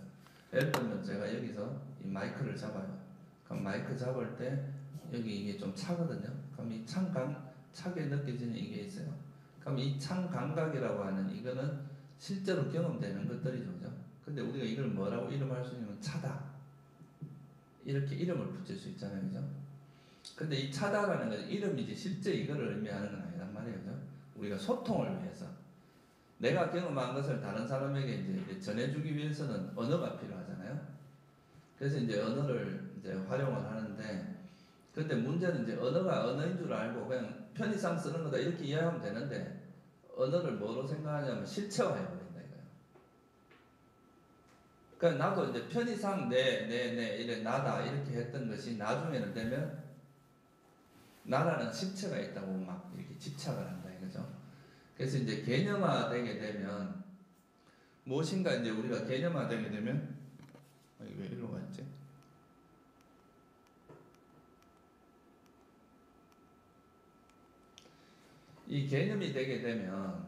예를 들면 제가 여기서 이 마이크를 잡아요. 그럼 마이크 잡을 때 여기 이게 좀 차거든요. 그럼 이 차게 느껴지는 이게 있어요. 그럼 이 창 감각이라고 하는 이거는 실제로 경험되는 것들이죠. 그죠? 근데 우리가 이걸 뭐라고 이름할 수 있냐면 차다. 이렇게 이름을 붙일 수 있잖아요. 그죠? 근데 이 차다라는 건 이름이지 실제 이거를 의미하는 건 아니란 말이에요. 그죠? 우리가 소통을 위해서 내가 경험한 것을 다른 사람에게 이제 전해주기 위해서는 언어가 필요하잖아요. 그래서 이제 언어를 이제 활용을 하는데, 근데 문제는 이제 언어가 언어인 줄 알고 그냥 편의상 쓰는 거다 이렇게 이해하면 되는데, 언어를 뭐로 생각하냐면 실체화해버린다 이거예요. 그러니까 나도 이제 편의상 이래 나다 이렇게 했던 것이 나중에는 되면 나라는 실체가 있다고 막 이렇게 집착을 한다 이거죠. 그래서 이제 개념화되게 되면 무엇인가 이제 우리가 개념화되게 되면 이거 왜 이리로 갔지? 이 개념이 되게 되면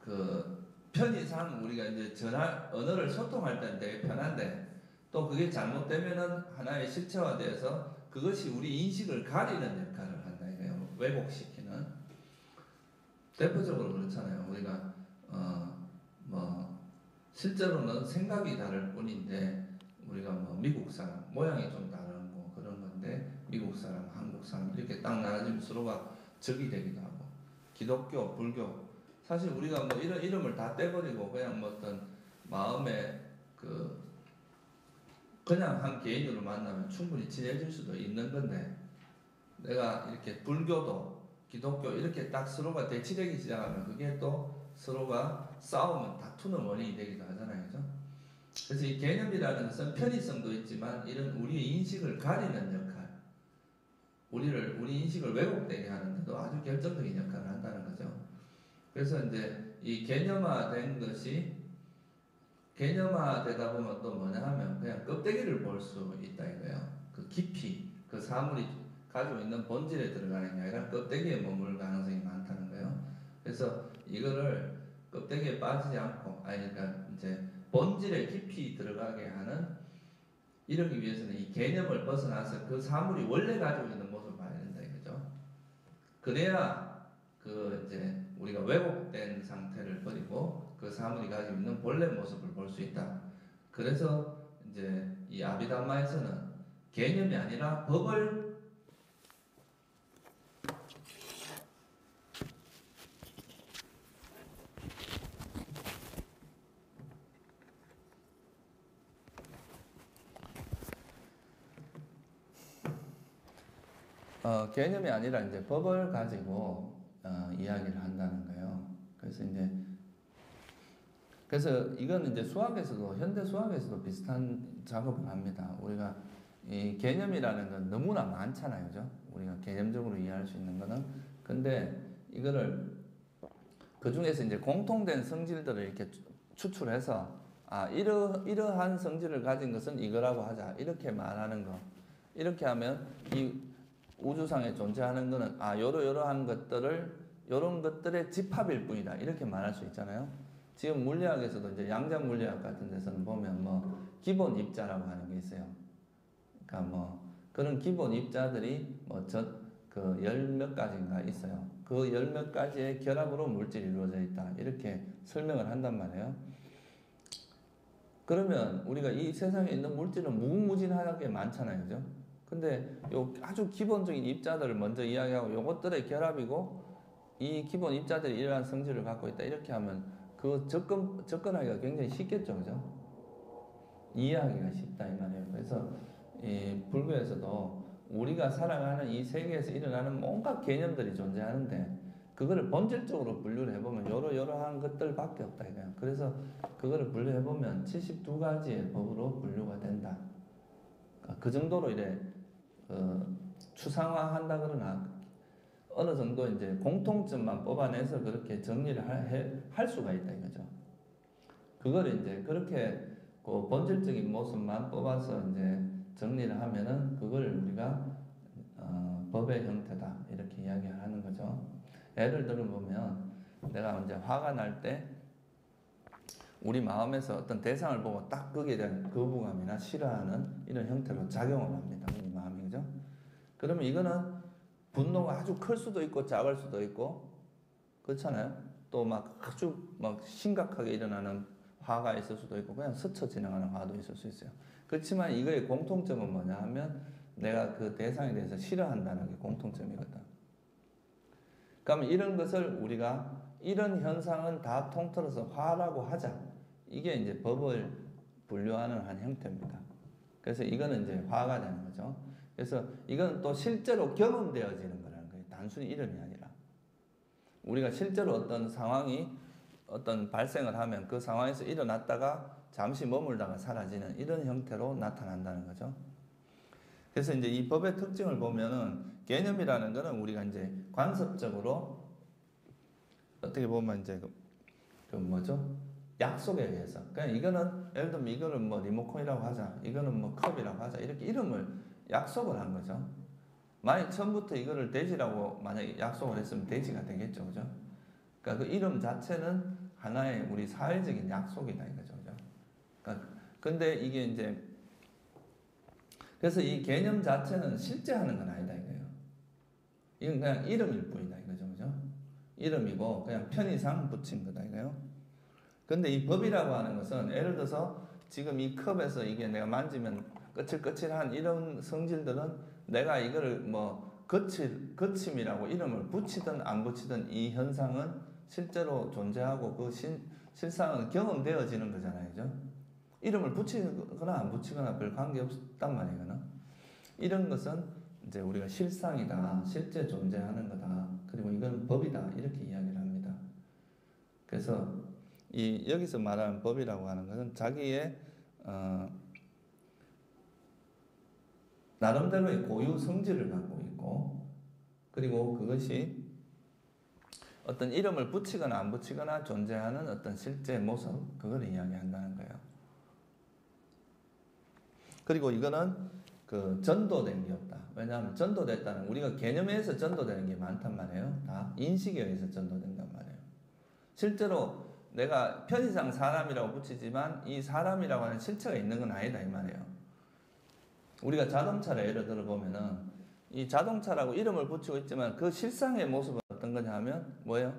그 편의상 우리가 이제 언어를 소통할 때는 되게 편한데, 또 그게 잘못되면은 하나의 실체화되어서 그것이 우리 인식을 가리는 역할을 한다 이거예요. 왜곡시키는. 대표적으로 그렇잖아요. 우리가 실제로는 생각이 다를 뿐인데 우리가 미국 사람 모양이 좀 다른 거 그런 건데 미국 사람, 한국 사람 이렇게 딱 나눠지면 서로가 적이 되기도 하고, 기독교, 불교 사실 우리가 이런 이름을 다 떼버리고 그냥 어떤 마음에 그냥 한 개인으로 만나면 충분히 친해질 수도 있는 건데, 내가 이렇게 불교도 기독교 이렇게 딱 서로가 대치되기 시작하면 그게 또 서로가 싸우면 다투는 원인이 되기도 하잖아요. 그죠? 그래서 이 개념이라는 것은 편의성도 있지만 이런 우리의 인식을 가리는 역할, 우리 인식을 왜곡되게 하는데도 아주 결정적인 역할을 한다는 거죠. 그래서 이제 이 개념화된 것이 개념화되다 보면 또 뭐냐 하면 그냥 껍데기를 볼 수 있다 이거예요. 그 깊이 그 사물이 가지고 있는 본질에 들어가는 게 아니라 껍데기에 머물 가능성이 많다는 거예요. 그래서 이거를 껍데기에 빠지지 않고, 그러니까 이제 본질에 깊이 들어가게 하는, 이러기 위해서는 이 개념을 벗어나서 그 사물이 원래 가지고 있는 모습을 봐야 된다 이거죠. 그래야 이제 우리가 왜곡된 상태를 버리고 그 사물이 가지고 있는 본래 모습을 볼 수 있다. 그래서 이제 이 아비담마에서는 개념이 아니라 법을 개념이 아니라 이제 법을 가지고 이야기를 한다는 거예요. 그래서 이건 이제 수학에서도 현대 수학에서도 비슷한 작업을 합니다. 우리가 이 개념이라는 건 너무나 많잖아요, 그죠? 우리가 개념적으로 이해할 수 있는 거는. 근데 이거를 그 중에서 이제 공통된 성질들을 이렇게 추출해서 이러한 성질을 가진 것은 이거라고 하자 이렇게 말하는 거. 이렇게 하면 이 우주상에 존재하는 거는 요러한 것들을 요런 것들의 집합일 뿐이다 이렇게 말할 수 있잖아요. 지금 물리학에서도 이제 양자 물리학 같은 데서는 보면 기본 입자라고 하는 게 있어요. 그러니까 그런 기본 입자들이 열 몇 가지인가 있어요. 그 열 몇 가지의 결합으로 물질이 이루어져 있다 이렇게 설명을 한단 말이에요. 그러면 우리가 이 세상에 있는 물질은 무궁무진하게 많잖아요, 그죠? 근데 요 아주 기본적인 입자들을 먼저 이야기하고 요것들의 결합이고 이 기본 입자들이 이러한 성질을 갖고 있다 이렇게 하면 그 접근하기가 굉장히 쉽겠죠, 그죠? 이해하기가 쉽다 이 말이에요. 그래서 이 불교에서도 우리가 살아가는 이 세계에서 일어나는 온갖 개념들이 존재하는데 그거를 본질적으로 분류를 해보면 여러한 것들밖에 없다 이거야. 그래서 그거를 분류해보면 72가지의 법으로 분류가 된다. 그 정도로 이래 추상화한다 그러나 어느 정도 이제 공통점만 뽑아내서 그렇게 정리를 할 수가 있다 이거죠. 그걸 이제 그렇게 그 본질적인 모습만 뽑아서 이제 정리를 하면은 그걸 우리가 법의 형태다 이렇게 이야기하는 거죠. 예를 들어보면 내가 이제 화가 날 때 우리 마음에서 어떤 대상을 보고 딱 거기에 대한 거부감이나 싫어하는 이런 형태로 작용을 합니다. 우리 마음이 그죠? 그러면 이거는 분노가 아주 클 수도 있고 작을 수도 있고 그렇잖아요. 또 막 아주 막 심각하게 일어나는 화가 있을 수도 있고 그냥 스쳐 지나가는 화도 있을 수 있어요. 그렇지만 이거의 공통점은 뭐냐 하면 내가 그 대상에 대해서 싫어한다는 게 공통점이거든. 그러면 이런 것을 우리가 이런 현상은 다 통틀어서 화라고 하자. 이게 이제 법을 분류하는 한 형태입니다. 그래서 이거는 이제 화가 되는 거죠. 그래서 이건 또 실제로 경험되어지는 거라는 거예요. 단순히 이름이 아니라. 우리가 실제로 어떤 상황이 어떤 발생을 하면 그 상황에서 일어났다가 잠시 머물다가 사라지는 이런 형태로 나타난다는 거죠. 그래서 이제 이 법의 특징을 보면은 개념이라는 거는 우리가 이제 관습적으로 어떻게 보면 이제 그 뭐죠? 약속에 의해서. 그냥 이거는 예를 들면 이거는 뭐 리모컨이라고 하자. 이거는 뭐 컵이라고 하자. 이렇게 이름을 약속을 한 거죠. 만약 처음부터 이거를 돼지라고 만약에 약속을 했으면 돼지가 되겠죠. 그죠? 그러니까 그 이름 자체는 하나의 우리 사회적인 약속이다 이거죠. 그죠? 그러니까 근데 이게 이제 그래서 이 개념 자체는 실제 하는 건 아니다 이거예요. 이건 그냥 이름일 뿐이다 이거죠. 그죠? 이름이고 그냥 편의상 붙인 거다 이거예요. 근데 이 법이라고 하는 것은 예를 들어서 지금 이 컵에서 이게 내가 만지면 거칠거칠한 이런 성질들은 내가 이거를 뭐 거침이라고 이름을 붙이든 안 붙이든 이 현상은 실제로 존재하고 그 실상은 경험되어지는 거잖아요. 그죠? 이름을 붙이거나 안 붙이거나 별 관계없단 말이에요. 이거는. 이런 것은 이제 우리가 실상이다. 실제 존재하는 거다. 그리고 이건 법이다. 이렇게 이야기를 합니다. 그래서 여기서 말하는 법이라고 하는 것은 자기의 나름대로의 고유 성질을 갖고 있고 그리고 그것이 어떤 이름을 붙이거나 안 붙이거나 존재하는 어떤 실제 모습 그걸 이야기한다는 거예요. 그리고 이거는 그 전도된 게 없다. 왜냐하면 전도됐다는 우리가 개념에 의해서 전도되는 게 많단 말이에요. 다 인식에 의해서 전도된단 말이에요. 실제로 내가 편의상 사람이라고 붙이지만 이 사람이라고 하는 실체가 있는 건 아니다 이 말이에요. 우리가 자동차를 예를 들어 보면은 이 자동차라고 이름을 붙이고 있지만 그 실상의 모습은 어떤 거냐 하면 뭐예요?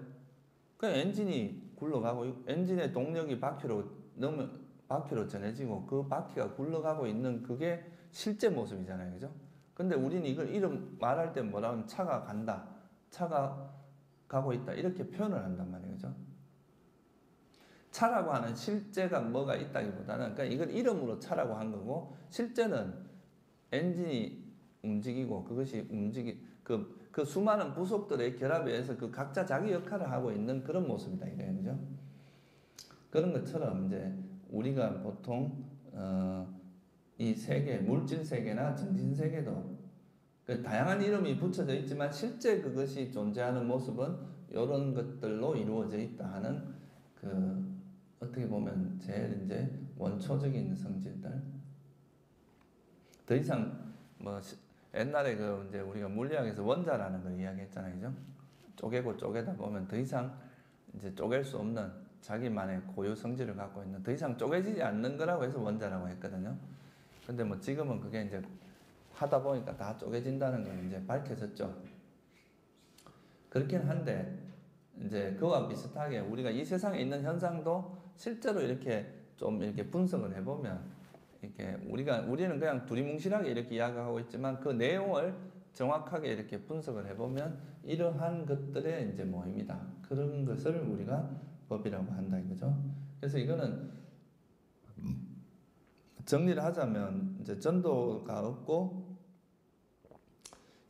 그냥 엔진이 굴러가고 엔진의 동력이 바퀴로 전해지고 그 바퀴가 굴러가고 있는 그게 실제 모습이잖아요. 그죠? 근데 우리는 이걸 이름 말할 때 뭐라 하면 차가 간다. 차가 가고 있다. 이렇게 표현을 한단 말이에요. 그죠? 차라고 하는 실제가 뭐가 있다기보다는 그러니까 이걸 이름으로 차라고 한 거고 실제는 엔진이 움직이고 그것이 그 수많은 부속들의 결합에 의해서 그 각자 자기 역할을 하고 있는 그런 모습이다 이거예요. 그죠? 그런 것처럼 이제 우리가 보통 이 세계, 물질 세계나 정신 세계도 그 다양한 이름이 붙여져 있지만 실제 그것이 존재하는 모습은 이런 것들로 이루어져 있다 하는 그 어떻게 보면 제일 이제 원초적인 성질들. 더 이상 뭐 옛날에 그 이제 우리가 물리학에서 원자라는 걸 이야기했잖아요, 그죠? 쪼개고 쪼개다 보면 더 이상 이제 쪼갤 수 없는 자기만의 고유 성질을 갖고 있는 더 이상 쪼개지지 않는 거라고 해서 원자라고 했거든요. 근데 뭐 지금은 그게 이제 하다 보니까 다 쪼개진다는 건 이제 밝혀졌죠. 그렇긴 한데 이제 그와 비슷하게 우리가 이 세상에 있는 현상도 실제로 이렇게 좀 이렇게 분석을 해보면 이렇게 우리는 그냥 두리뭉실하게 이렇게 이야기하고 있지만 그 내용을 정확하게 이렇게 분석을 해보면 이러한 것들의 이제 모임이다. 그런 것을 우리가 법이라고 한다 이거죠. 그래서 이거는 정리를 하자면 이제 전도가 없고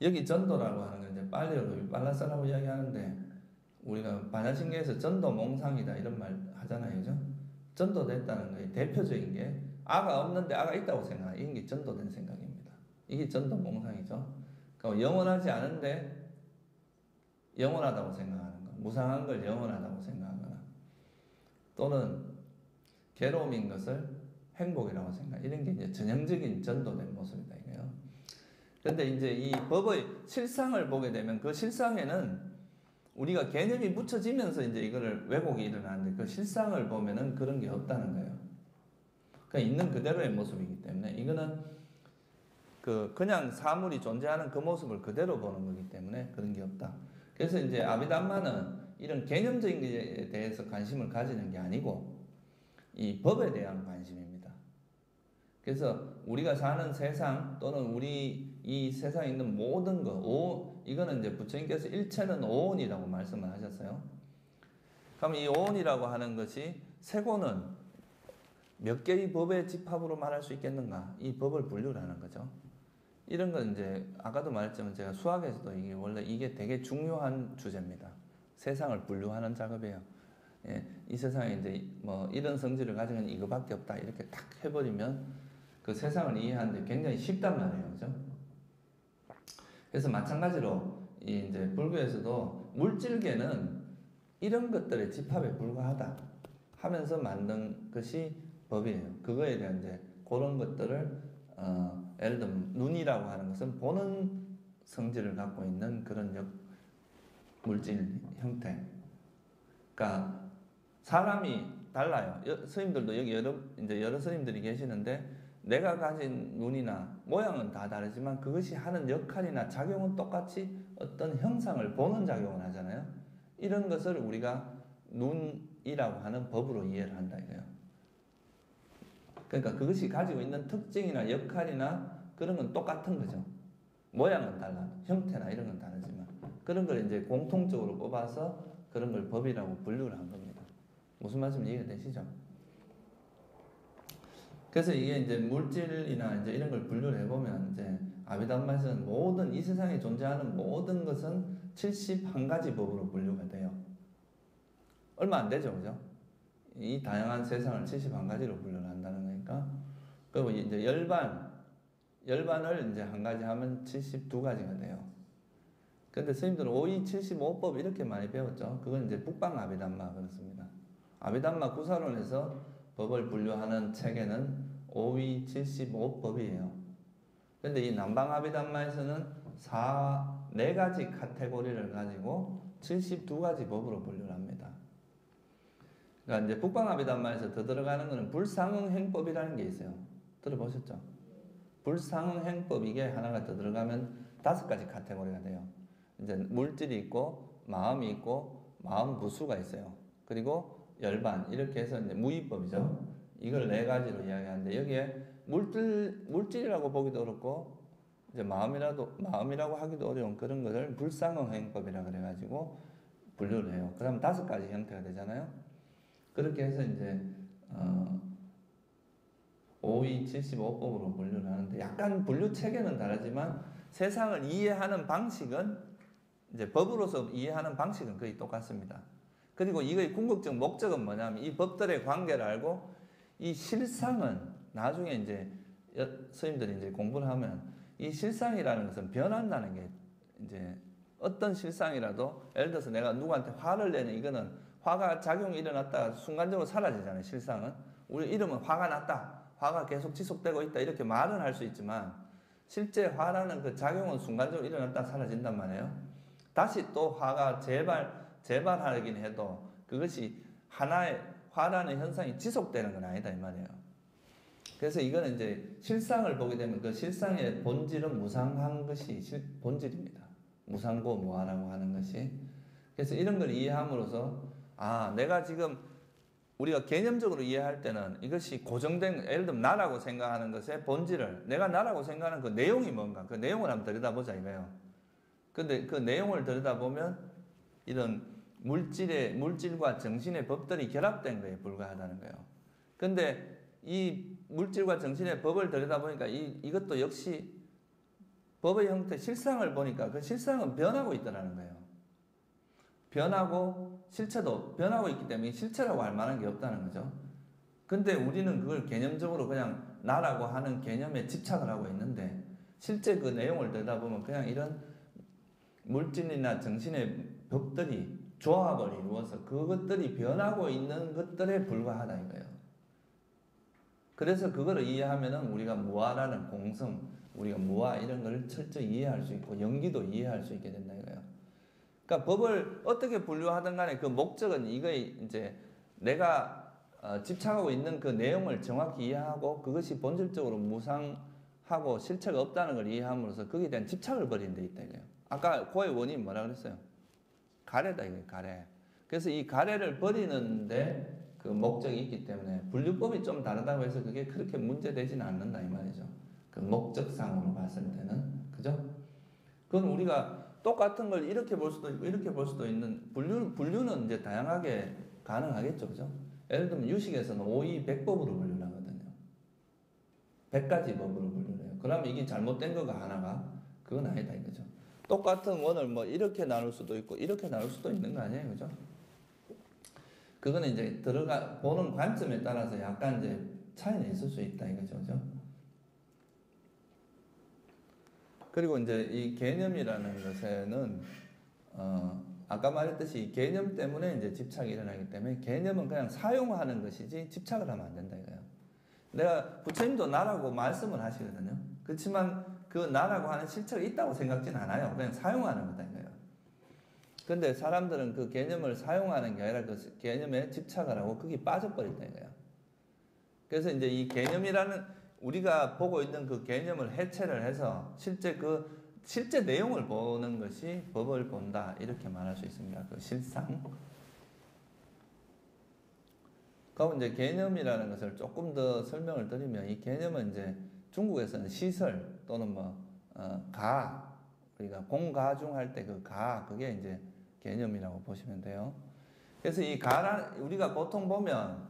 여기 전도라고 하는 건 이제 빨라서라고 이야기하는데 우리가 반야신경에서 전도몽상이다 이런 말 하잖아요, 그죠? 전도됐다는 거예요. 대표적인 게 아가 없는데 아가 있다고 생각하는 이런 게 전도된 생각입니다. 이게 전도몽상이죠. 그러니까 영원하지 않은데 영원하다고 생각하는 것, 무상한 걸 영원하다고 생각하거나 또는 괴로움인 것을 행복이라고 생각. 이런 게 이제 전형적인 전도된 모습이다 이거예요. 그런데 이제 이 법의 실상을 보게 되면 그 실상에는 우리가 개념이 묻혀지면서 이제 이거를 왜곡이 일어나는데 그 실상을 보면은 그런 게 없다는 거예요. 그냥 있는 그대로의 모습이기 때문에 이거는 그냥 사물이 존재하는 그 모습을 그대로 보는 거기 때문에 그런 게 없다. 그래서 이제 아비담마는 이런 개념적인 것에 대해서 관심을 가지는 게 아니고 이 법에 대한 관심입니다. 그래서 우리가 사는 세상 또는 우리 이 세상에 있는 모든 것, 이거는 이제 부처님께서 일체는 오온이라고 말씀을 하셨어요. 그럼 이 오온이라고 하는 것이 세고는 몇 개의 법의 집합으로 말할 수 있겠는가? 이 법을 분류를 하는 거죠. 이런 건 이제 아까도 말했지만 제가 수학에서도 이게 원래 이게 되게 중요한 주제입니다. 세상을 분류하는 작업이에요. 예, 이 세상에 이제 뭐 이런 성질을 가지는 이거밖에 없다 이렇게 탁 해버리면 그 세상을 이해하는데 굉장히 쉽단 말이에요, 그죠? 그래서 마찬가지로 이 이제 불교에서도 물질계는 이런 것들의 집합에 불과하다 하면서 만든 것이 법이에요. 그거에 대한 이제 그런 것들을 예를 들면 눈이라고 하는 것은 보는 성질을 갖고 있는 그런 물질 형태. 그러니까 사람이 달라요. 스님들도 여기 여러 스님들이 계시는데 내가 가진 눈이나 모양은 다 다르지만 그것이 하는 역할이나 작용은 똑같이 어떤 형상을 보는 작용을 하잖아요. 이런 것을 우리가 눈이라고 하는 법으로 이해를 한다 이거예요. 그러니까 그것이 가지고 있는 특징이나 역할이나 그런 건 똑같은 거죠. 모양은 달라, 형태나 이런 건 다르지만 그런 걸 이제 공통적으로 뽑아서 그런 걸 법이라고 분류를 한 겁니다. 무슨 말씀인지 이해되시죠? 그래서 이게 이제 물질이나 이제 이런 걸 분류를 해보면 이제 아비담마에서는 모든 이 세상에 존재하는 모든 것은 71가지 법으로 분류가 돼요. 얼마 안 되죠, 그죠? 이 다양한 세상을 71가지로 분류를 한다는 거니까. 그리고 이제 열반을 이제 한 가지 하면 72가지가 돼요. 근데 스님들은 5위 75법 이렇게 많이 배웠죠. 그건 이제 북방 아비담마 그렇습니다. 아비담마 구사론에서 법을 분류하는 책에는 5위 75법이에요. 근데 이 남방 아비담마에서는 4가지 카테고리를 가지고 72가지 법으로 분류를 합니다. 그러니까 이제 북방 아비담마에서 더 들어가는 것은 불상응행법이라는 게 있어요. 들어보셨죠? 불상응행법 이게 하나가 더 들어가면 5가지 카테고리가 돼요. 이제 물질이 있고 마음이 있고 마음 부수가 있어요. 그리고 열반 이렇게 해서 이제 무의법이죠. 이걸 4가지로 이야기하는데 여기에 물질이라고 보기도 어렵고 이제 마음이라고 하기도 어려운 그런 것을 불상응행법이라 그래가지고 분류를 해요. 그다음 5가지 형태가 되잖아요. 그렇게 해서 이제 5위 75법으로 분류를 하는데 약간 분류 체계는 다르지만 세상을 이해하는 방식은 이제 법으로서 이해하는 방식은 거의 똑같습니다. 그리고 이거의 궁극적 목적은 뭐냐면 이 법들의 관계를 알고 이 실상은 나중에 이제 스님들이 이제 공부를 하면 이 실상이라는 것은 변한다는 게 이제 어떤 실상이라도 예를 들어서 내가 누구한테 화를 내는 이거는 화가 작용이 일어났다가 순간적으로 사라지잖아요. 실상은 우리 이름은 화가 났다. 화가 계속 지속되고 있다. 이렇게 말은 할 수 있지만 실제 화라는 그 작용은 순간적으로 일어났다가 사라진단 말이에요. 다시 또 화가 재발하긴 해도 그것이 하나의 화라는 현상이 지속되는 건 아니다 이 말이에요. 그래서 이거는 이제 실상을 보게 되면 그 실상의 본질은 무상한 것이 본질입니다. 무상고 무아라고 하는 것이. 그래서 이런 걸 이해함으로써 내가 지금 우리가 개념적으로 이해할 때는 이것이 고정된 예를 들면 나라고 생각하는 것의 본질을 내가 나라고 생각하는 그 내용이 뭔가 그 내용을 한번 들여다보자 이거예요. 근데 그 내용을 들여다보면 이런 물질과 정신의 법들이 결합된 거에 불과하다는 거예요. 근데 이 물질과 정신의 법을 들여다보니까 이것도 역시 법의 형태, 실상을 보니까 그 실상은 변하고 있다는 거예요. 변하고 실체도 변하고 있기 때문에 실체라고 할 만한 게 없다는 거죠. 근데 우리는 그걸 개념적으로 그냥 나라고 하는 개념에 집착을 하고 있는데 실제 그 내용을 들여다보면 그냥 이런 물질이나 정신의 법들이 조합을 이루어서 그것들이 변하고 있는 것들에 불과하다 이거예요. 그래서 그거를 이해하면은 우리가 무아라는 공성, 우리가 무아 이런 걸 철저히 이해할 수 있고 연기도 이해할 수 있게 된다 이거예요. 그러니까 법을 어떻게 분류하든 간에 그 목적은 이거에 이제 내가 집착하고 있는 그 내용을 정확히 이해하고 그것이 본질적으로 무상하고 실체가 없다는 걸 이해함으로써 거기에 대한 집착을 버리는 데 있다 이거예요. 아까 고의 원인이 뭐라 그랬어요? 가래다 이거예요. 가래. 그래서 이 가래를 버리는데 그 목적이 있기 때문에 분류법이 좀 다르다고 해서 그게 그렇게 문제되지는 않는다 이 말이죠. 그 목적상으로 봤을 때는 그죠? 그건 우리가 똑같은 걸 이렇게 볼 수도 있고 이렇게 볼 수도 있는 분류는 이제 다양하게 가능하겠죠, 그죠? 예를 들면 유식에서는 5이100법으로 분류를 하거든요. 100가지 법으로 분류를 해요. 그러면 이게 잘못된 거가 하나가 그건 아니다 이거죠. 똑같은 원을 뭐 이렇게 나눌 수도 있고 이렇게 나눌 수도 있는 거 아니에요, 그죠? 그거는 이제 보는 관점에 따라서 약간 이제 차이는 있을 수 있다 이거죠, 그죠? 그리고 이제 이 개념이라는 것에는 아까 말했듯이 이 개념 때문에 이제 집착이 일어나기 때문에 개념은 그냥 사용하는 것이지 집착을 하면 안 된다 이거예요. 내가 부처님도 나라고 말씀을 하시거든요. 그렇지만 그 나라고 하는 실체가 있다고 생각지는 않아요. 그냥 사용하는 거다 이거예요. 근데 사람들은 그 개념을 사용하는 게 아니라 그 개념에 집착을 하고 거기 빠져버린다 이거예요. 그래서 이제 이 개념이라는 우리가 보고 있는 그 개념을 해체를 해서 실제 내용을 보는 것이 법을 본다 이렇게 말할 수 있습니다. 그 실상. 그럼 이제 개념이라는 것을 조금 더 설명을 드리면 이 개념은 이제 중국에서는 시설 또는 우리가 공가중 할 때 그 그게 이제 개념이라고 보시면 돼요. 그래서 이 우리가 보통 보면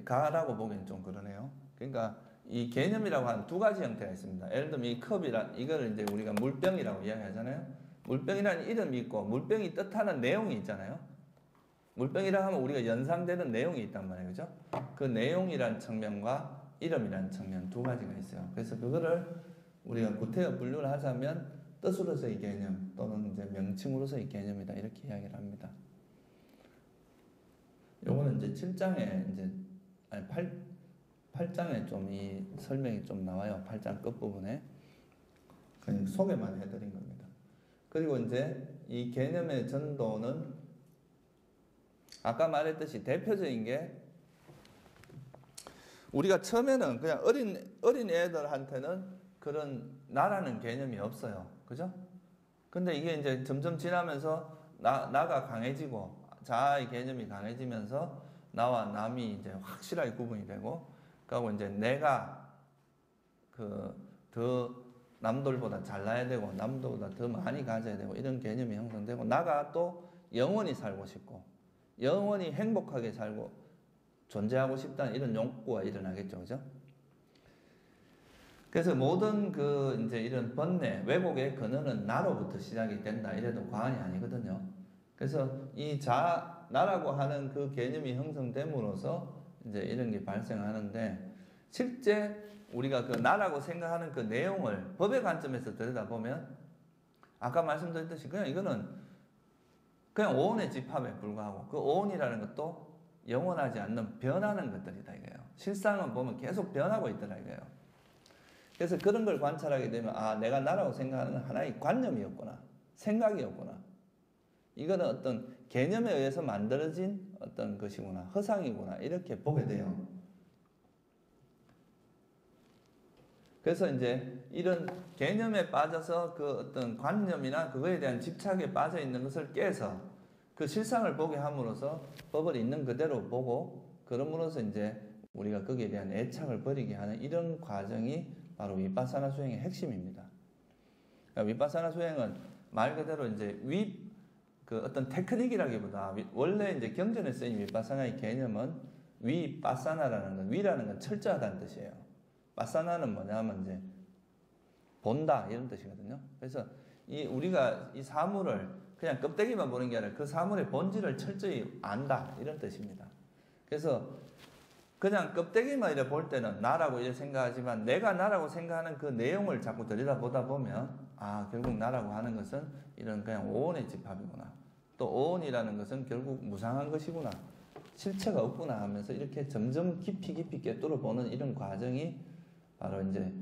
가라고 보기엔 좀 그러네요. 그러니까 이 개념이라고 하는 두 가지 형태가 있습니다. 예를 들면 이 이거를 이제 우리가 물병이라고 이야기하잖아요. 물병이라는 이름이 있고 물병이 뜻하는 내용이 있잖아요. 물병이라 하면 우리가 연상되는 내용이 있단 말이에요. 그죠? 그 내용이란 측면과 이름이란 측면 두 가지가 있어요. 그래서 그거를 우리가 구태여 분류를 하자면 뜻으로서의 개념 또는 이제 명칭으로서의 개념이다. 이렇게 이야기를 합니다. 요거는 이제 7장에 이제 8장에 좀 이 설명이 좀 나와요. 8장 끝부분에. 그냥 소개만 해드린 겁니다. 그리고 이제 이 개념의 전도는 아까 말했듯이 대표적인 게 우리가 처음에는 그냥 어린 애들한테는 그런 나라는 개념이 없어요. 그죠? 근데 이게 이제 점점 지나면서 나가 강해지고 자아의 개념이 강해지면서 나와 남이 이제 확실하게 구분이 되고 그리고 이제 내가 더 남들보다 잘나야 되고 남들보다 더 많이 가져야 되고 이런 개념이 형성되고 나가 또 영원히 살고 싶고 영원히 행복하게 살고 존재하고 싶다는 이런 욕구가 일어나겠죠. 그죠? 그래서 모든 이제 이런 번뇌, 왜곡의 근원은 나로부터 시작이 된다. 이래도 과언이 아니거든요. 그래서 이 나라고 하는 그 개념이 형성됨으로써 이제 이런 게 발생하는데 실제 우리가 그 나라고 생각하는 그 내용을 법의 관점에서 들여다보면 아까 말씀드렸듯이 그냥 이거는 그냥 오온의 집합에 불과하고 그 오온이라는 것도 영원하지 않는 변하는 것들이다 이거예요. 실상은 보면 계속 변하고 있더라 이거예요. 그래서 그런 걸 관찰하게 되면 내가 나라고 생각하는 하나의 관념이었구나. 생각이었구나. 이거는 어떤 개념에 의해서 만들어진 어떤 것이구나. 허상이구나. 이렇게 보게 돼요. 그래서 이제 이런 개념에 빠져서 그 어떤 관념이나 그거에 대한 집착에 빠져 있는 것을 깨서 그 실상을 보게 함으로써 법을 있는 그대로 보고 그럼으로써 이제 우리가 거기에 대한 애착을 버리게 하는 이런 과정이 바로 위파사나 수행의 핵심입니다. 그러니까 위파사나 수행은 말 그대로 이제 어떤 테크닉이라기보다 원래 이제 경전에 쓰인 위파사나의 개념은 위파사나라는 건 위라는 건 철저하다는 뜻이에요. 파사나는 뭐냐면 이제 본다 이런 뜻이거든요. 그래서 우리가 이 사물을 그냥 껍데기만 보는 게 아니라 그 사물의 본질을 철저히 안다 이런 뜻입니다. 그래서 그냥 껍데기만 이래 볼 때는 나라고 이래 생각하지만 내가 나라고 생각하는 그 내용을 자꾸 들여다보다 보면 결국 나라고 하는 것은 이런 그냥 오온의 집합이구나. 또 오온이라는 것은 결국 무상한 것이구나. 실체가 없구나 하면서 이렇게 점점 깊이 꿰뚫어 보는 이런 과정이 바로 이제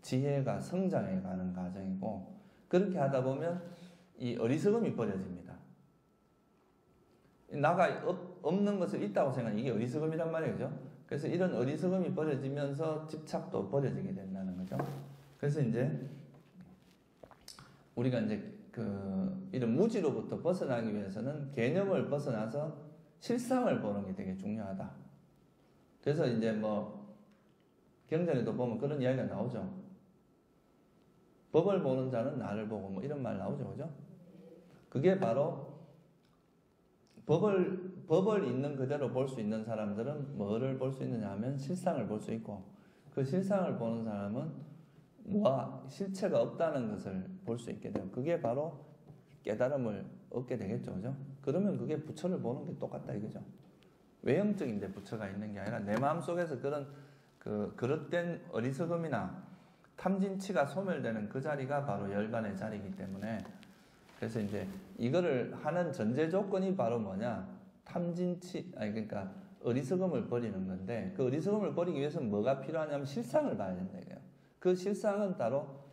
지혜가 성장해 가는 과정이고, 그렇게 하다 보면 이 어리석음이 버려집니다. 나가 없는 것을 있다고 생각하는 이게 어리석음이란 말이죠. 그래서 이런 어리석음이 버려지면서 집착도 버려지게 된다는 거죠. 그래서 이제 우리가 이제 이런 무지로부터 벗어나기 위해서는 개념을 벗어나서 실상을 보는 게 되게 중요하다. 그래서 이제 뭐 경전에도 보면 그런 이야기가 나오죠. 법을 보는 자는 나를 보고 뭐 이런 말 나오죠, 그죠? 그게 바로 법을 있는 그대로 볼 수 있는 사람들은 뭐를 볼 수 있느냐 하면 실상을 볼 수 있고, 그 실상을 보는 사람은 실체가 없다는 것을 볼 수 있게 돼요. 그게 바로 깨달음을 얻게 되겠죠, 그죠? 그러면 그게 부처를 보는 게 똑같다 이거죠. 외형적인데 부처가 있는 게 아니라 내 마음속에서 그런 그릇된 어리석음이나 탐진치가 소멸되는 그 자리가 바로 열반의 자리이기 때문에, 그래서 이제 이거를 하는 전제 조건이 바로 뭐냐? 그러니까 어리석음을 버리는 건데, 그 어리석음을 버리기 위해서는 뭐가 필요하냐면 실상을 봐야 된다 이거예요. 그 실상은 따로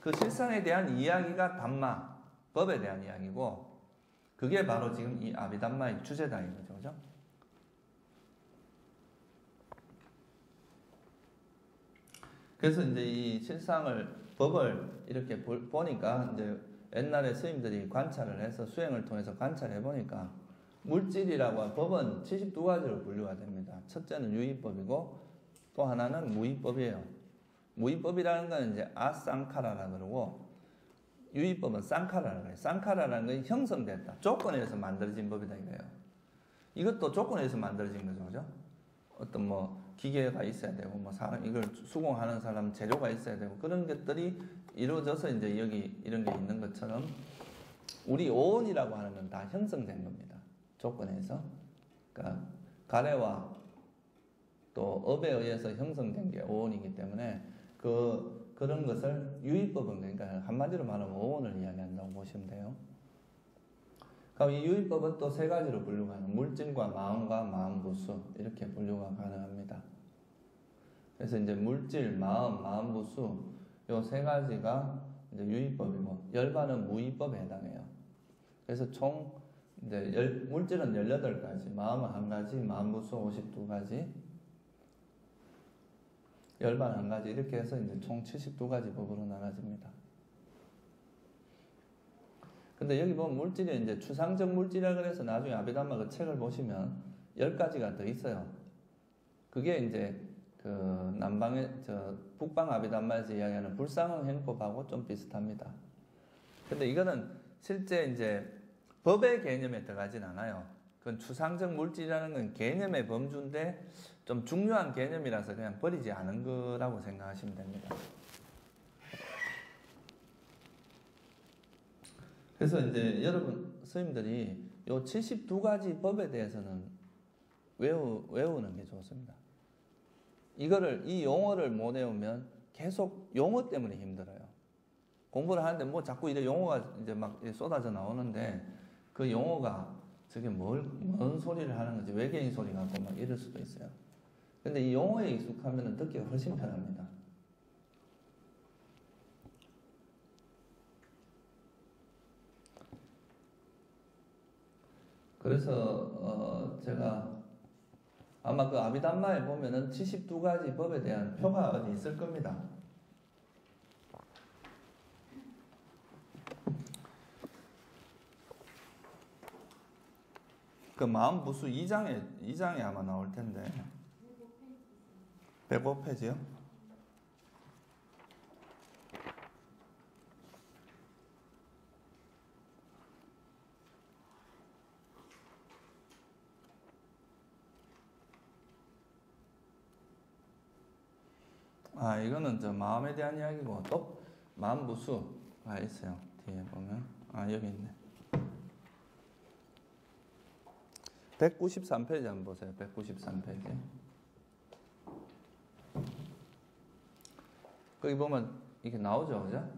그 실상에 대한 이야기가 담마, 법에 대한 이야기고, 그게 바로 지금 이 아비담마의 주제다 이거죠, 그죠? 그래서 이제 이 실상을, 법을 이렇게 보니까 이제 옛날에 스님들이 관찰을 해서 수행을 통해서 관찰해 보니까 물질이라고 법은 72가지로 분류가 됩니다. 첫째는 유의법이고 또 하나는 무의법이에요. 무의법이라는 건 이제 아쌍카라라 그러고, 유의법은 쌍카라라 그래요. 쌍카라라는 건 형성됐다, 조건에 의해서 만들어진 법이다 이거예요. 이것도 조건에 의해서 만들어진 거죠, 그죠? 어떤 뭐 기계가 있어야 되고, 뭐 사람 이걸 수공하는 사람 재료가 있어야 되고, 그런 것들이 이루어져서 이제 여기 이런 게 있는 것처럼 우리 오온이라고 하는 건 다 형성된 겁니다. 조건에서. 그러니까 가래와 또 업에 의해서 형성된 게 오온이기 때문에 그런 것을 유의법은, 그러니까 한마디로 말하면 오온을 이야기한다고 보시면 돼요. 그럼 이 유의법은 또 세 가지로 분류가 하는, 물질과 마음과 마음부수 이렇게 분류가 가능합니다. 그래서 이제 물질, 마음부수 요 세 가지가 이제 유의법이고, 열반은 무의법에 해당해요. 그래서 총 이제 물질은 18가지, 마음은 1가지, 마음부수 52가지, 열반 1가지 이렇게 해서 이제 총 72가지 법으로 나눠집니다. 근데 여기 보면 물질이 이제 추상적 물질이라 그래서 나중에 아비담마 그 책을 보시면 10가지가 더 있어요. 그게 이제 북방 아비담마에서 이야기하는 불상응 행법하고 좀 비슷합니다. 근데 이거는 실제 이제 법의 개념에 들어가진 않아요. 그건 추상적 물질이라는 건 개념의 범주인데 좀 중요한 개념이라서 그냥 버리지 않은 거라고 생각하시면 됩니다. 그래서 이제 여러분 스님들이 요 72가지 법에 대해서는 외우는 게 좋습니다. 이 용어를 못 외우면 계속 용어 때문에 힘들어요. 공부를 하는데 뭐 자꾸 이제 용어가 이제 막 쏟아져 나오는데, 그 용어가 저게 뭔 소리를 하는 건지 외계인 소리 같고 막 이럴 수도 있어요. 근데 이 용어에 익숙하면 듣기가 훨씬 편합니다. 그래서 제가 아마 그 아비담마에 보면은 72가지 법에 대한 표가 어디 있을 겁니다. 그 마음부수 2장에 아마 나올 텐데. 105페이지요? 이거는 저 마음에 대한 이야기고, 또 마음부수가 있어요. 뒤에 보면. 아, 여기 있네. 193페이지 한번 보세요. 193페이지. 거기 보면 이렇게 나오죠, 그죠?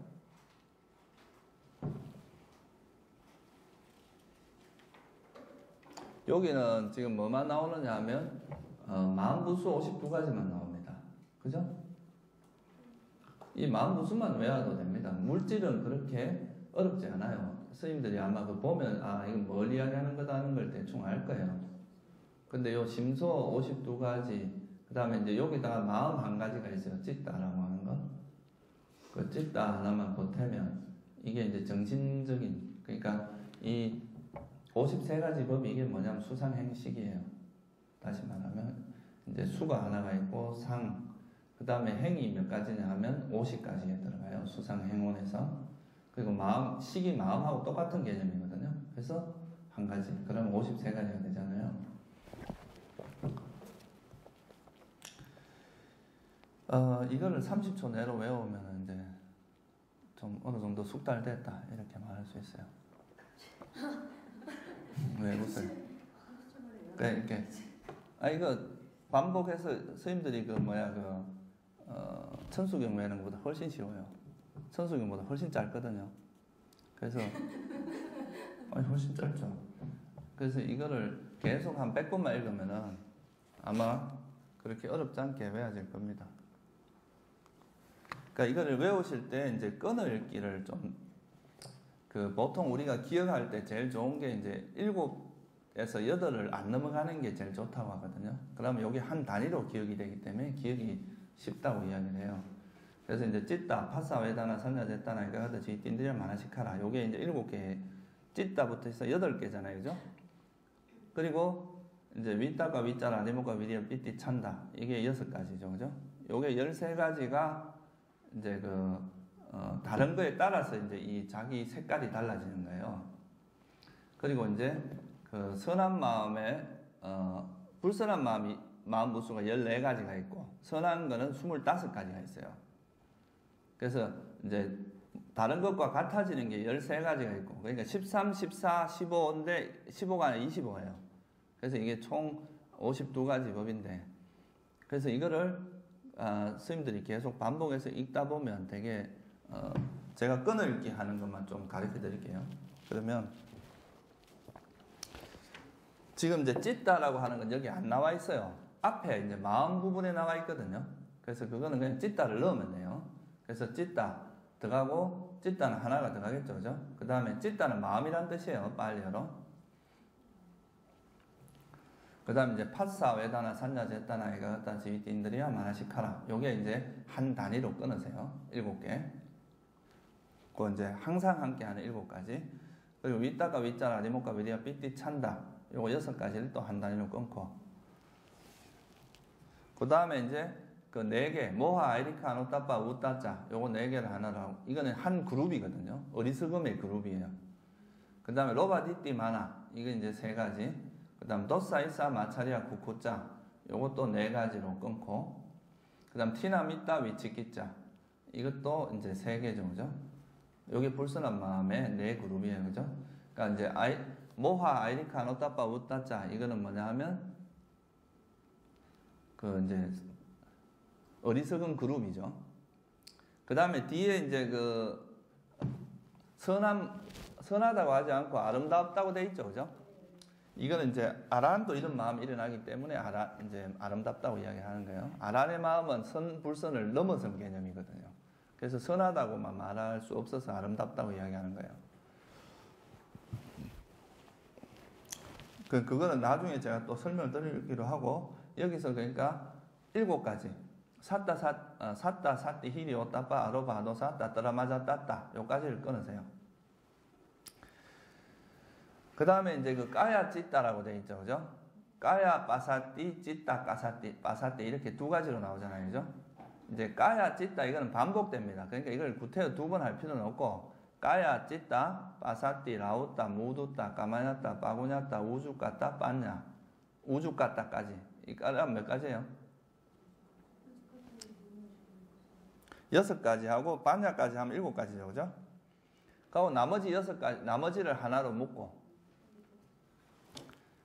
여기는 지금 뭐만 나오느냐 하면 마음부수 52가지만 나옵니다. 그죠? 이 마음부수만 외워도 됩니다. 물질은 그렇게 어렵지 않아요. 스님들이 아마 그 보면 이거 뭘 이야기하는 거다 하는 걸 대충 알 거예요. 근데 요 심소 52가지, 그 다음에 이제 여기다가 마음 한 가지가 있어요. 찢다라고 하는 거. 그 찢다 하나만 보태면 이게 이제 정신적인, 그러니까 이 53가지 법이 이게 뭐냐면 수상행식이에요. 다시 말하면 이제 수가 하나가 있고 상, 그 다음에 행이 몇 가지냐 하면 50가지에 들어가요. 수상행원에서. 그리고 마음, 식이 마음하고 똑같은 개념이거든요. 그래서 한 가지, 그러면 53가지가 되잖아요. 이거를 30초 내로 외우면 이제 좀 어느 정도 숙달됐다 이렇게 말할 수 있어요. 왜 웃어요? 이렇게 이거 반복해서 스님들이 천수경 외우는 것보다 훨씬 쉬워요. 천수경보다 훨씬 짧거든요. 그래서 훨씬 짧죠. 그래서 이거를 계속 한 100번만 읽으면은 아마 그렇게 어렵지 않게 외워질 겁니다. 그러니까 이거를 외우실 때 이제 끊어읽기를 좀 보통 우리가 기억할 때 제일 좋은 게 이제 7에서 8을 안 넘어가는 게 제일 좋다고 하거든요. 그러면 여기 한 단위로 기억이 되기 때문에 기억이 쉽다고 이야기를 해요. 그래서 이제 찢다, 파사, 외다나, 산야제다나, 이거하다, 지띵들이랑 만화식하라. 요게 이제 7개, 찢다부터 해서 8개잖아요. 그죠? 그리고 이제 위따가 위자라, 니모가 위리아, 삐띠, 찬다. 이게 6가지죠. 그죠? 요게 13가지가 이제 다른 거에 따라서 이제 이 자기 색깔이 달라지는 거예요. 그리고 이제 선한 마음에, 불선한 마음 부수가 14가지가 있고, 선한 거는 25가지가 있어요. 그래서 이제 다른 것과 같아지는 게 13가지가 있고, 그러니까 13, 14, 15인데 15가 아니라 25예요. 그래서 이게 총 52가지 법인데, 그래서 이거를 스님들이 계속 반복해서 읽다 보면 되게 제가 끊어읽기 하는 것만 좀 가르쳐 드릴게요. 그러면 지금 이제 찢다라고 하는 건 여기 안 나와 있어요. 앞에 이제 마음 부분에 나와 있거든요. 그래서 그거는 그냥 찢다를 넣으면 돼요. 그래서 찢다 들어가고 찢다는 하나가 들어가겠죠, 그죠? 그 다음에 찢다는 마음이란 뜻이에요. 빨리어로. 그 다음에 이제 파사, 외다나, 산야, 제다나, 이가다, 지위띠인들이야, 마나시카라. 요게 이제 한 단위로 끊으세요. 7개. 그 이제 항상 함께 하는 7가지. 그리고 위따가 위자라, 니모가 위리아, 삐띠, 찬다. 요거 6가지를 또 한 단위로 끊고. 그 다음에 이제 그 4개, 모하, 아이리카, 아노따빠, 우따자. 요거 4개를 하나로 하고. 이거는 한 그룹이거든요. 어리석음의 그룹이에요. 그 다음에 로바디띠, 마나. 이거 이제 3가지. 그 다음 도사이사 마차리아 쿠쿠자 요것도 4가지로 끊고, 그 다음 티나미따 위치키자 이것도 이제 3개죠, 그죠? 여기 불선한 마음의 4그룹이에요, 그죠? 그러니까 이제 모하, 아이리카, 노따빠, 우따자 이거는 뭐냐 하면 이제 어리석은 그룹이죠. 그 다음에 뒤에 이제 선하다고 하지 않고 아름답다고 돼 있죠, 그죠? 이거는 이제 아란도 이런 마음이 일어나기 때문에 이제 아름답다고 이야기하는 거예요. 아란의 마음은 불선을 넘어선 개념이거든요. 그래서 선하다고만 말할 수 없어서 아름답다고 이야기하는 거예요. 그거는 나중에 제가 또 설명을 드리기로 하고, 여기서 그러니까 7가지. 사따, 사띠, 히리, 오따빠, 아로바, 아도사, 따따라마자, 따따. 요까지를 끊으세요. 그 다음에 이제 까야 찢다라고 되어 있죠, 그죠? 까야 빠사띠, 찢다 까사띠, 빠사띠 이렇게 2가지로 나오잖아요, 그죠? 이제 까야 찢다 이거는 반복됩니다. 그러니까 이걸 구태여 2번 할 필요는 없고, 까야 찢다, 빠사띠, 라우따, 무두따, 까마냐따, 빠구냐따, 우주까따, 빠냐, 우주까따까지. 이 까면 몇 가지예요? 6가지 하고 빠냐까지 하면 7가지죠, 그죠? 그리고 나머지 6가지, 나머지를 하나로 묶고.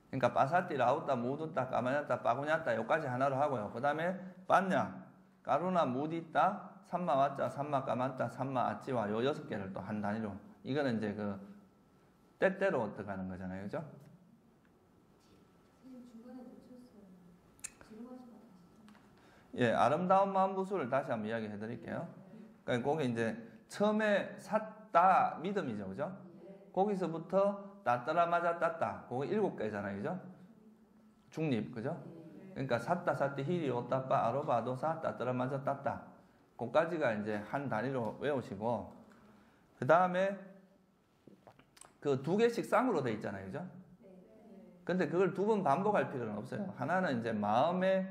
그러니까 빠사띠, 라우따, 무두따, 까마냐따, 빠구냐따 요까지 하나로 하고요. 그 다음에 빠냐, 까루나, 무디따, 삼마와짜, 삼마까만따, 삼마아찌와 요 6개를 또 한 단위로. 이거는 이제 그 때때로 들어가는 거잖아요. 그죠? 중간에 놓쳤어요. 지금 하신 거 다시. 예, 아름다운 마음부수를 다시 한번 이야기해 드릴게요. 그러니까 거기 이제 처음에 샀다 믿음이죠. 그죠? 거기서부터 따따라 맞아 따따. 그거 7개잖아요. 그죠? 중립. 그죠? 그러니까 샀다 샀디 히리 오따빠 아로바 아도사 따따라 맞아 따따. 그까지가 이제 한 단위로 외우시고 그 다음에 그 2개씩 쌍으로 돼 있잖아요. 그죠? 근데 그걸 2번 반복할 필요는 없어요. 하나는 이제 마음의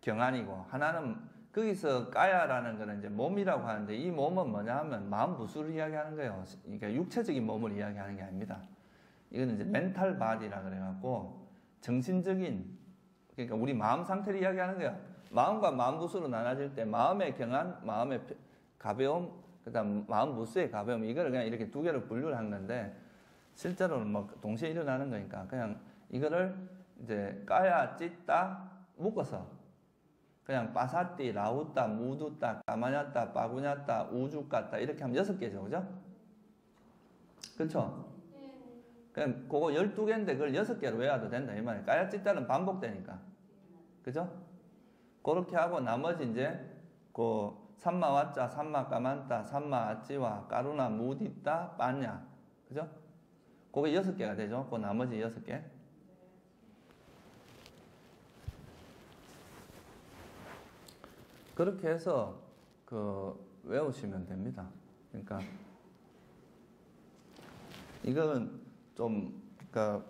경안이고 하나는 거기서 까야라는 거는 이제 몸이라고 하는데 이 몸은 뭐냐 하면 마음 부수를 이야기하는 거예요. 그러니까 육체적인 몸을 이야기하는 게 아닙니다. 이거는 이제 멘탈 바디라 그래갖고 정신적인 그러니까 우리 마음 상태를 이야기하는 거예요. 마음과 마음 부수로 나눠질 때 마음의 경안, 마음의 가벼움, 그다음 마음 부수의 가벼움 이거를 그냥 이렇게 2개로 분류를 한 건데 실제로는 뭐 동시에 일어나는 거니까 그냥 이거를 이제 까야 찢다 묶어서 그냥 빠사띠, 라우따, 무두따, 까마냐따, 빠구냐따, 우주까따 이렇게 하면 6개죠. 그죠? 그렇죠? 그냥 그거 12개인데 그걸 6개로 외워도 된다 이 말이에요. 까야 찢다는 반복되니까. 그죠? 그렇게 하고 나머지 이제 그 삼마와짜, 삼마까만따, 삼마아찌와 까루나, 무디따, 빠냐. 그죠? 그게 6개가 되죠. 그 나머지 6개. 그렇게 해서 그 외우시면 됩니다. 그러니까 이거는 좀 그러니까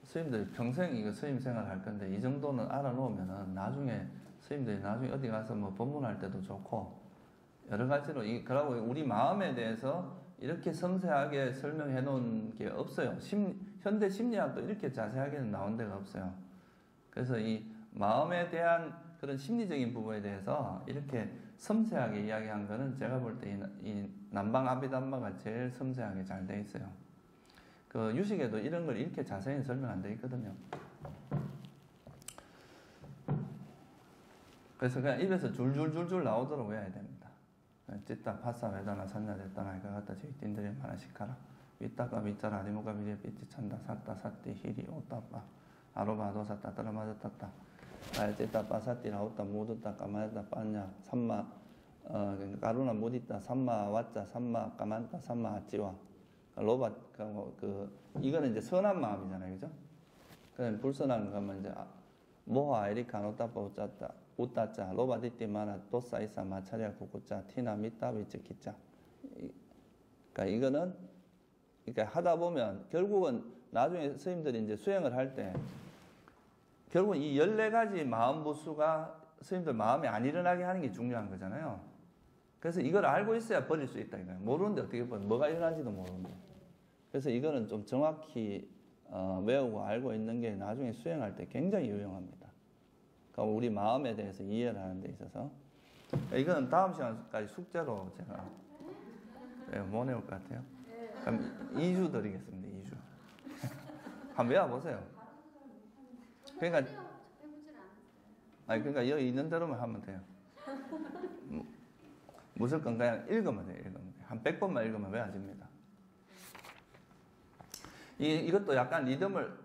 스님들이 평생 이거 스님 생활 할 건데 이 정도는 알아놓으면은 나중에 스님들이 나중에 어디 가서 뭐 법문할 때도 좋고 여러 가지로 그러고 우리 마음에 대해서 이렇게 섬세하게 설명해 놓은 게 없어요. 현대 심리학도 이렇게 자세하게는 나온 데가 없어요. 그래서 이 마음에 대한 그런 심리적인 부분에 대해서 이렇게 섬세하게 이야기한 거는 제가 볼 때 이 남방 아비담마가 제일 섬세하게 잘 돼 있어요. 그 유식에도 이런 걸 이렇게 자세히 설명 안 돼 있거든요. 그래서 그냥 입에서 줄줄줄줄 나오도록 외워야 됩니다. 찌따 파사 외다나 산냐 됐다나 이거 갖다 저기 띵들이 하나씩 가라. 위따가 위짜라 아리모가 미리에 삐찌 찬다 샀다 샀디 히리 오따빠 아로바 아도사 따따라 맞아 따따 찌따 파사띠 라우따 무두따 까마야따 빠냐 삼마 까루나 무디따 삼마 와짜 삼마 까만따 삼마 아찌와 로바 이거는 이제 선한 마음이잖아요. 그죠? 그냥 불선한 거면 이제 모하 에리카 노따빠 우짜따 우따짜 로바디띠 마나 도사이사 마차리아 구구짜 티나 미따 위치 기짜. 그러니까 이거는 그러니까 하다 보면 결국은 나중에 스님들이 이제 수행을 할 때 결국은 이 14가지 마음 부수가 스님들 마음에 안 일어나게 하는 게 중요한 거잖아요. 그래서 이걸 알고 있어야 버릴 수 있다 이거예요. 모르는데 어떻게 버려? 뭐가 일어난지도 모르는데. 그래서 이거는 좀 정확히 외우고 알고 있는 게 나중에 수행할 때 굉장히 유용합니다. 그러니까 우리 마음에 대해서 이해를 하는 데 있어서 이거는 다음 시간까지 숙제로 제가 못 외울 것 같아요. 그럼 2주 드리겠습니다. 2주. 한번 외워보세요. 그러니까 여기 있는 대로만 하면 돼요. 무조건 그냥 읽으면 돼요. 읽으면 돼요. 한 100번만 읽으면 외워집니다. 이것도 약간 리듬을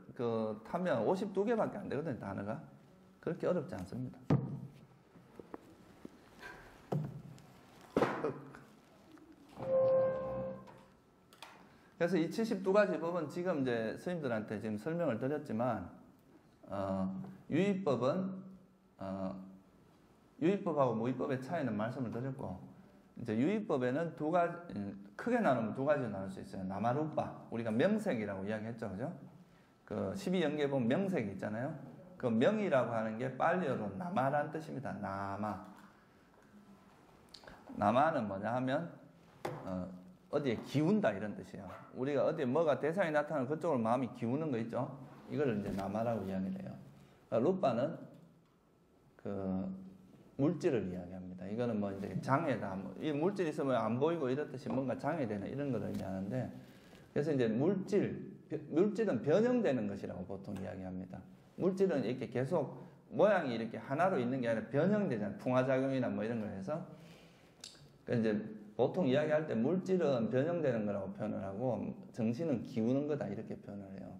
타면 52개밖에 안 되거든요. 단어가. 그렇게 어렵지 않습니다. 그래서 이 72가지 법은 지금 이제 스님들한테 지금 설명을 드렸지만, 유의법하고 무의법의 차이는 말씀을 드렸고, 이제 유의법에는 크게 나누면 2가지로 나눌 수 있어요. 나마루빠. 우리가 명색이라고 이야기했죠. 그죠? 그 12연계에 보면 명색이 있잖아요. 그 명이라고 하는 게 빨리어로 나마라는 뜻입니다. 나마는 뭐냐 하면, 어디에 기운다 이런 뜻이에요. 우리가 어디에 뭐가 대상이 나타나면 그쪽으로 마음이 기우는 거 있죠? 이걸 이제 나마라고 이야기를 해요. 루빠는 물질을 이야기합니다. 이거는 뭐 이제 장애다. 이 물질이 있으면 안 보이고 이렇듯이 뭔가 장애되는 이런 거를 얘기하는데, 그래서 이제 물질은 변형되는 것이라고 보통 이야기합니다. 물질은 이렇게 계속 모양이 이렇게 하나로 있는 게 아니라 변형되잖아요. 풍화작용이나 뭐 이런 걸 해서. 그러니까 이제 보통 이야기할 때 물질은 변형되는 거라고 표현을 하고 정신은 기우는 거다 이렇게 표현을 해요.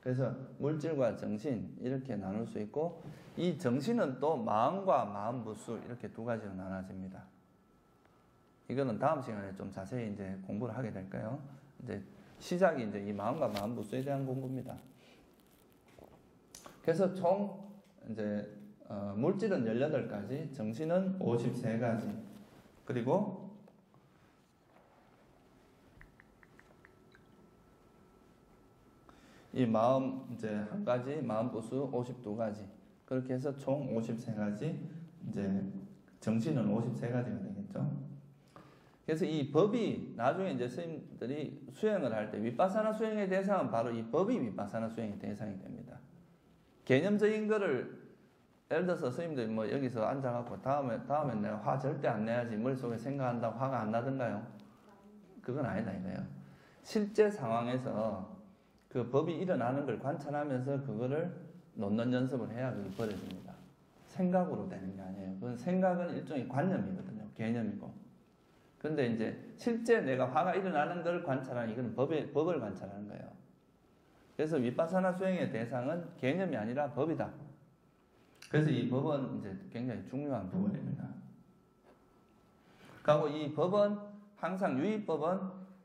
그래서 물질과 정신 이렇게 나눌 수 있고, 이 정신은 또 마음과 마음부수 이렇게 두 가지로 나눠집니다. 이거는 다음 시간에 좀 자세히 이제 공부를 하게 될까요? 이제 시작이 이제 이 마음과 마음부수에 대한 공부입니다. 그래서 총 이제 물질은 18가지, 정신은 53가지, 그리고 이 마음 이제 한 가지, 마음부수 52가지, 그렇게 해서 총 53가지, 이제 정신은 53가지가 되겠죠. 그래서 이 법이 나중에 이제 스님들이 수행을 할 때 위파사나 수행의 대상은 바로 이 법이 위파사나 수행의 대상이 됩니다. 개념적인 거를 예를 들어서 스님들이 뭐 여기서 앉아갖고 다음엔 내가 화 절대 안 내야지 머릿속에 생각한다고 화가 안 나던가요? 그건 아니다 이거예요. 실제 상황에서 그 법이 일어나는 걸 관찰하면서 그거를 놓는 연습을 해야 그게 벌어집니다. 생각으로 되는 게 아니에요. 그건 생각은 일종의 관념이거든요. 개념이고. 그런데 이제 실제 내가 화가 일어나는 걸 관찰하는, 이건 법을 관찰하는 거예요. 그래서 위파사나 수행의 대상은 개념이 아니라 법이다. 그래서 이 법은 이제 굉장히 중요한 부분입니다. 그리고 이 법은 항상 유의법은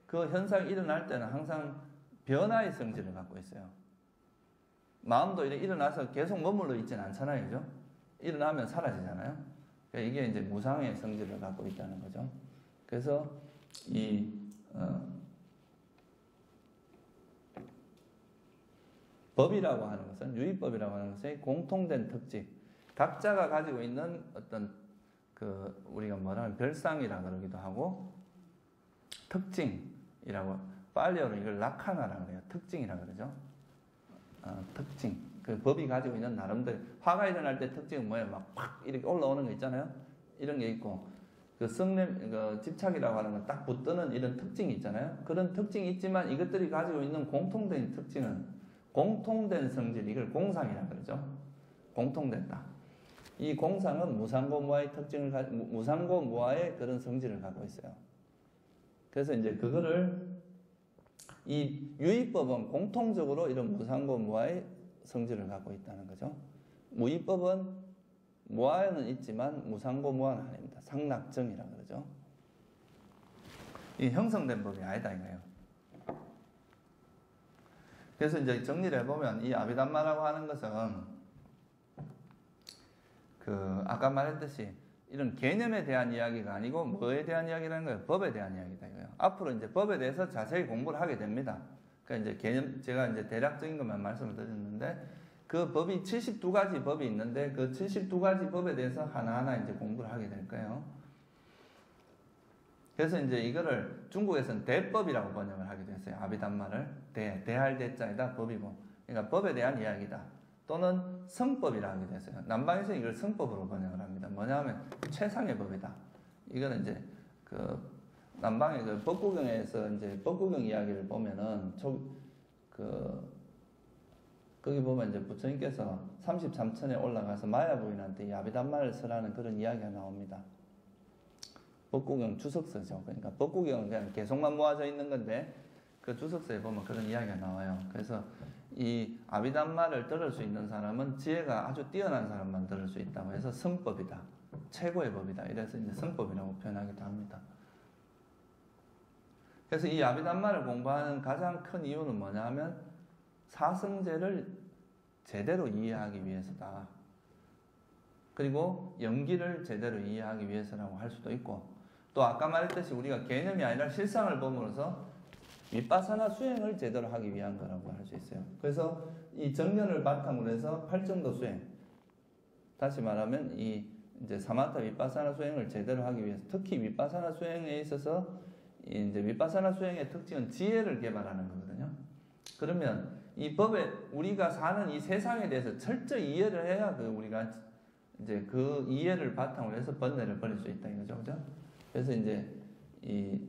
그 현상이 일어날 때는 항상 변화의 성질을 갖고 있어요. 마음도 이렇게 일어나서 계속 머물러 있지는 않잖아요, 그죠? 일어나면 사라지잖아요. 그러니까 이게 이제 무상의 성질을 갖고 있다는 거죠. 그래서 이 법이라고 하는 것은, 유의법이라고 하는 것의 공통된 특징, 각자가 가지고 있는 어떤 그 우리가 뭐라면 별상이라 그러기도 하고 특징이라고, 빨리어로 이걸 라카나라고 그래요. 특징이라 그러죠. 특징. 그 법이 가지고 있는 나름대로, 화가 일어날 때 특징은 뭐예요? 막 확 이렇게 올라오는 거 있잖아요. 이런 게 있고, 그 집착이라고 하는 건 딱 붙드는 이런 특징이 있잖아요. 그런 특징이 있지만 이것들이 가지고 있는 공통된 특징은, 공통된 성질, 이걸 공상이라 그러죠. 공통된다. 이 공상은 무상고무아의 특징을 무상고무아의 그런 성질을 갖고 있어요. 그래서 이제 그거를, 이 유의법은 공통적으로 이런 무상고무아의 성질을 갖고 있다는 거죠. 무의법은 무아에는 있지만 무상고무아는 아닙니다. 상락정이라 그러죠. 이 형성된 법이 아니다 이거예요. 그래서 이제 정리를 해보면, 이 아비담마라고 하는 것은 그 아까 말했듯이 이런 개념에 대한 이야기가 아니고 뭐에 대한 이야기라는 거예요? 법에 대한 이야기다 이거예요. 앞으로 이제 법에 대해서 자세히 공부를 하게 됩니다. 그러니까 이제 개념, 제가 이제 대략적인 것만 말씀을 드렸는데, 그 법이 72가지 법이 있는데 그 72가지 법에 대해서 하나하나 이제 공부를 하게 될 거예요. 그래서 이제 이거를 중국에서는 대법이라고 번역을 하게 됐어요. 아비담마를 대할 대자에다 법이고, 그러니까 법에 대한 이야기다. 또는 성법이라 하게 됐어요. 남방에서 이걸 성법으로 번역을 합니다. 뭐냐면 최상의 법이다. 이거는 이제 그 남방의 그 법구경에서 이제 법구경 이야기를 보면은 거기 보면 이제 부처님께서 33천에 올라가서 마야부인한테 이 아비담마를 쓰라는 그런 이야기가 나옵니다. 법구경 주석서죠. 그러니까 법구경은 그냥 개성만 모아져 있는 건데 그 주석서에 보면 그런 이야기가 나와요. 그래서 이 아비담마를 들을 수 있는 사람은 지혜가 아주 뛰어난 사람만 들을 수 있다고 해서 성법이다. 최고의 법이다. 이래서 이제 성법이라고 표현하기도 합니다. 그래서 이 아비담마를 공부하는 가장 큰 이유는 뭐냐 하면 사성제를 제대로 이해하기 위해서다. 그리고 연기를 제대로 이해하기 위해서라고 할 수도 있고, 또 아까 말했듯이 우리가 개념이 아니라 실상을 보므로서 위파사나 수행을 제대로 하기 위한 거라고 할 수 있어요. 그래서 이 정년을 바탕으로 해서 팔정도 수행, 다시 말하면 이 이제 사마타 위파사나 수행을 제대로 하기 위해서, 특히 위파사나 수행에 있어서 이제 위파사나 수행의 특징은 지혜를 개발하는 거거든요. 그러면 이 법에 우리가 사는 이 세상에 대해서 철저히 이해를 해야 우리가 이제 그 이해를 바탕으로 해서 번뇌를 버릴 수 있다 이거죠, 그죠? 그래서 이제 이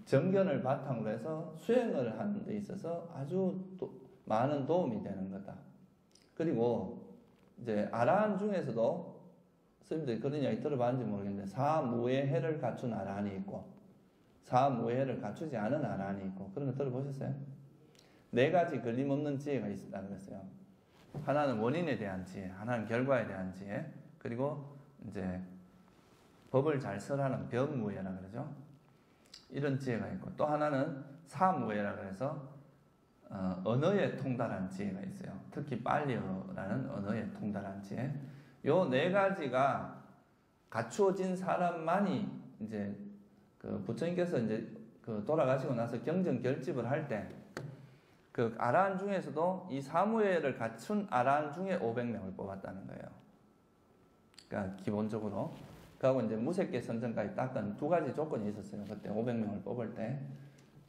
정견을 바탕으로 해서 수행을 하는 데 있어서 아주 많은 도움이 되는 거다. 그리고 이제 아라한 중에서도 스님들이 그런 이야기 들어봤는지 모르겠는데 사무예해를 갖춘 아라한이 있고 사무예해를 갖추지 않은 아라한이 있고 그런 거 들어보셨어요? 네 가지 걸림없는 지혜가 있다는 거였어요. 하나는 원인에 대한 지혜, 하나는 결과에 대한 지혜, 그리고 이제 법을 잘 설하는 변무예라 그러죠. 이런 지혜가 있고 또 하나는 사무예라 그래서 언어에 통달한 지혜가 있어요. 특히 빨리어라는 언어에 통달한 지혜. 요 네 가지가 갖추어진 사람만이 이제 그 부처님께서 이제 그 돌아가시고 나서 경전 결집을 할 때 그 아라한 중에서도 이 사무예를 갖춘 아라한 중에 500명을 뽑았다는 거예요. 그러니까 기본적으로 그하고 이제 무색계 선정까지 닦은 두 가지 조건이 있었어요. 그때 500명을 뽑을 때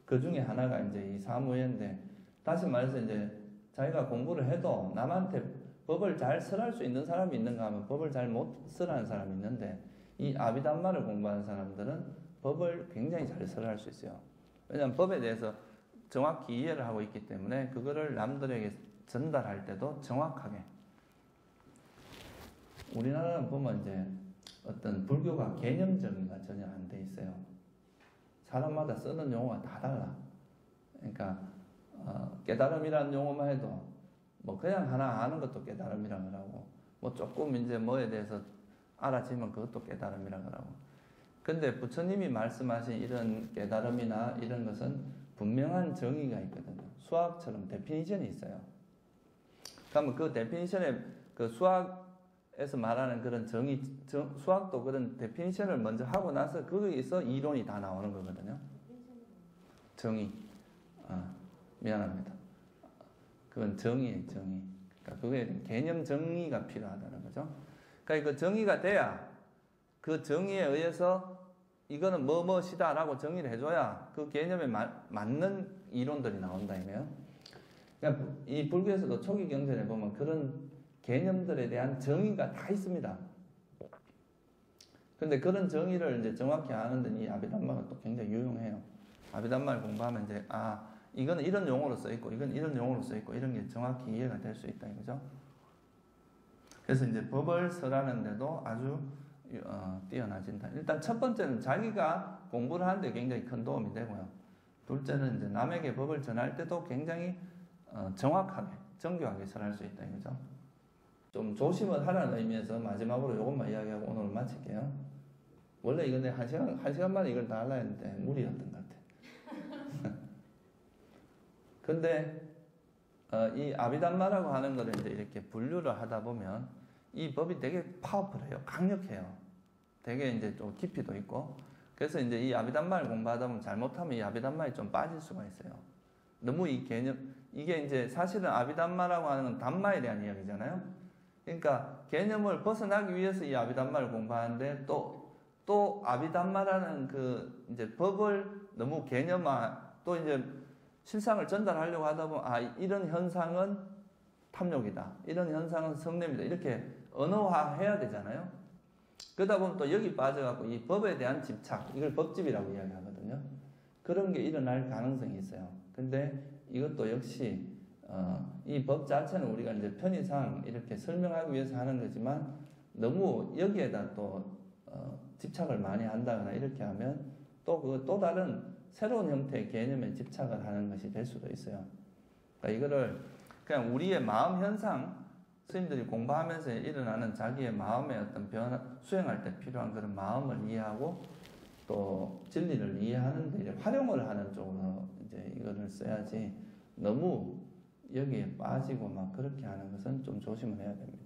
그 중에 하나가 이제 이 사무예인데 다시 말해서 이제 자기가 공부를 해도 남한테 법을 잘 설할 수 있는 사람이 있는가 하면 법을 잘 못 설하는 사람이 있는데 이 아비담마를 공부하는 사람들은 법을 굉장히 잘 설할 수 있어요. 왜냐하면 법에 대해서 정확히 이해를 하고 있기 때문에 그거를 남들에게 전달할 때도 정확하게. 우리나라는 보면 이제 어떤 불교가 개념 정의가 전혀 안 돼 있어요. 사람마다 쓰는 용어가 다 달라. 그러니까 깨달음이라는 용어만 해도 뭐 그냥 하나 아는 것도 깨달음이라고 하고 뭐 조금 이제 뭐에 대해서 알아지면 그것도 깨달음이라고 하고. 근데 부처님이 말씀하신 이런 깨달음이나 이런 것은 분명한 정의가 있거든요. 수학처럼 데피니션이 있어요. 그러면 그 데피니션에 그 수학에서 말하는 그런 정의, 수학도 그런 데피니션을 먼저 하고 나서 거기서 이론이 다 나오는 거거든요. 정의. 미안합니다. 그건 정의예요, 정의. 그러니까 그거에 대한 개념 정의가 필요하다는 거죠. 그러니까 그 정의가 돼야 그 정의에 의해서 이거는 뭐뭐시다라고 정의를 해줘야 그 개념에 맞는 이론들이 나온다 이거예요. 그러니까 이 불교에서도 초기 경전에 보면 그런 개념들에 대한 정의가 다 있습니다. 근데 그런 정의를 이제 정확히 아는 이 아비담마가 또 굉장히 유용해요. 아비담마를 공부하면 이제 이거는 이런 용어로 써 있고 이건 이런 용어로 써 있고 이런 게 정확히 이해가 될 수 있다 이거죠. 그래서 이제 법을 설하는데도 아주 뛰어나진다. 일단 첫 번째는 자기가 공부를 하는데 굉장히 큰 도움이 되고요. 둘째는 이제 남에게 법을 전할 때도 굉장히 정확하게, 정교하게 설할 수 있다 이거죠. 좀 조심을 하라는 의미에서 마지막으로 이것만 이야기하고 오늘 마칠게요. 원래 이건 한 시간 만에 이걸 다 하려 했는데 무리였던 것 같아. 근데 이 아비담마라고 하는 거를 이제 이렇게 분류를 하다 보면 이 법이 되게 파워풀해요. 강력해요. 되게 이제 좀 깊이도 있고. 그래서 이제 이 아비담마를 공부하다 보면 잘못하면 이 아비담마에 좀 빠질 수가 있어요. 너무 이 개념, 이게 이제 사실은 아비담마라고 하는 건 담마에 대한 이야기잖아요. 그러니까 개념을 벗어나기 위해서 이 아비담마를 공부하는데 또 아비담마라는 그 이제 법을 너무 개념화, 또 이제 실상을 전달하려고 하다 보면 이런 현상은 탐욕이다. 이런 현상은 성냄이다. 이렇게 언어화해야 되잖아요. 그러다 보면 또 여기 빠져갖고 이 법에 대한 집착, 이걸 법집이라고 이야기하거든요. 그런 게 일어날 가능성이 있어요. 근데 이것도 역시 이 법 자체는 우리가 이제 편의상 이렇게 설명하기 위해서 하는 거지만 너무 여기에다 또 집착을 많이 한다거나 이렇게 하면 또 다른 새로운 형태의 개념에 집착을 하는 것이 될 수도 있어요. 그러니까 이거를 그냥 우리의 마음 현상, 스님들이 공부하면서 일어나는 자기의 마음의 어떤 변화, 수행할 때 필요한 그런 마음을 이해하고 또 진리를 이해하는데 이제 활용을 하는 쪽으로 이제 이거를 써야지 너무 여기에 빠지고 막 그렇게 하는 것은 좀 조심을 해야 됩니다.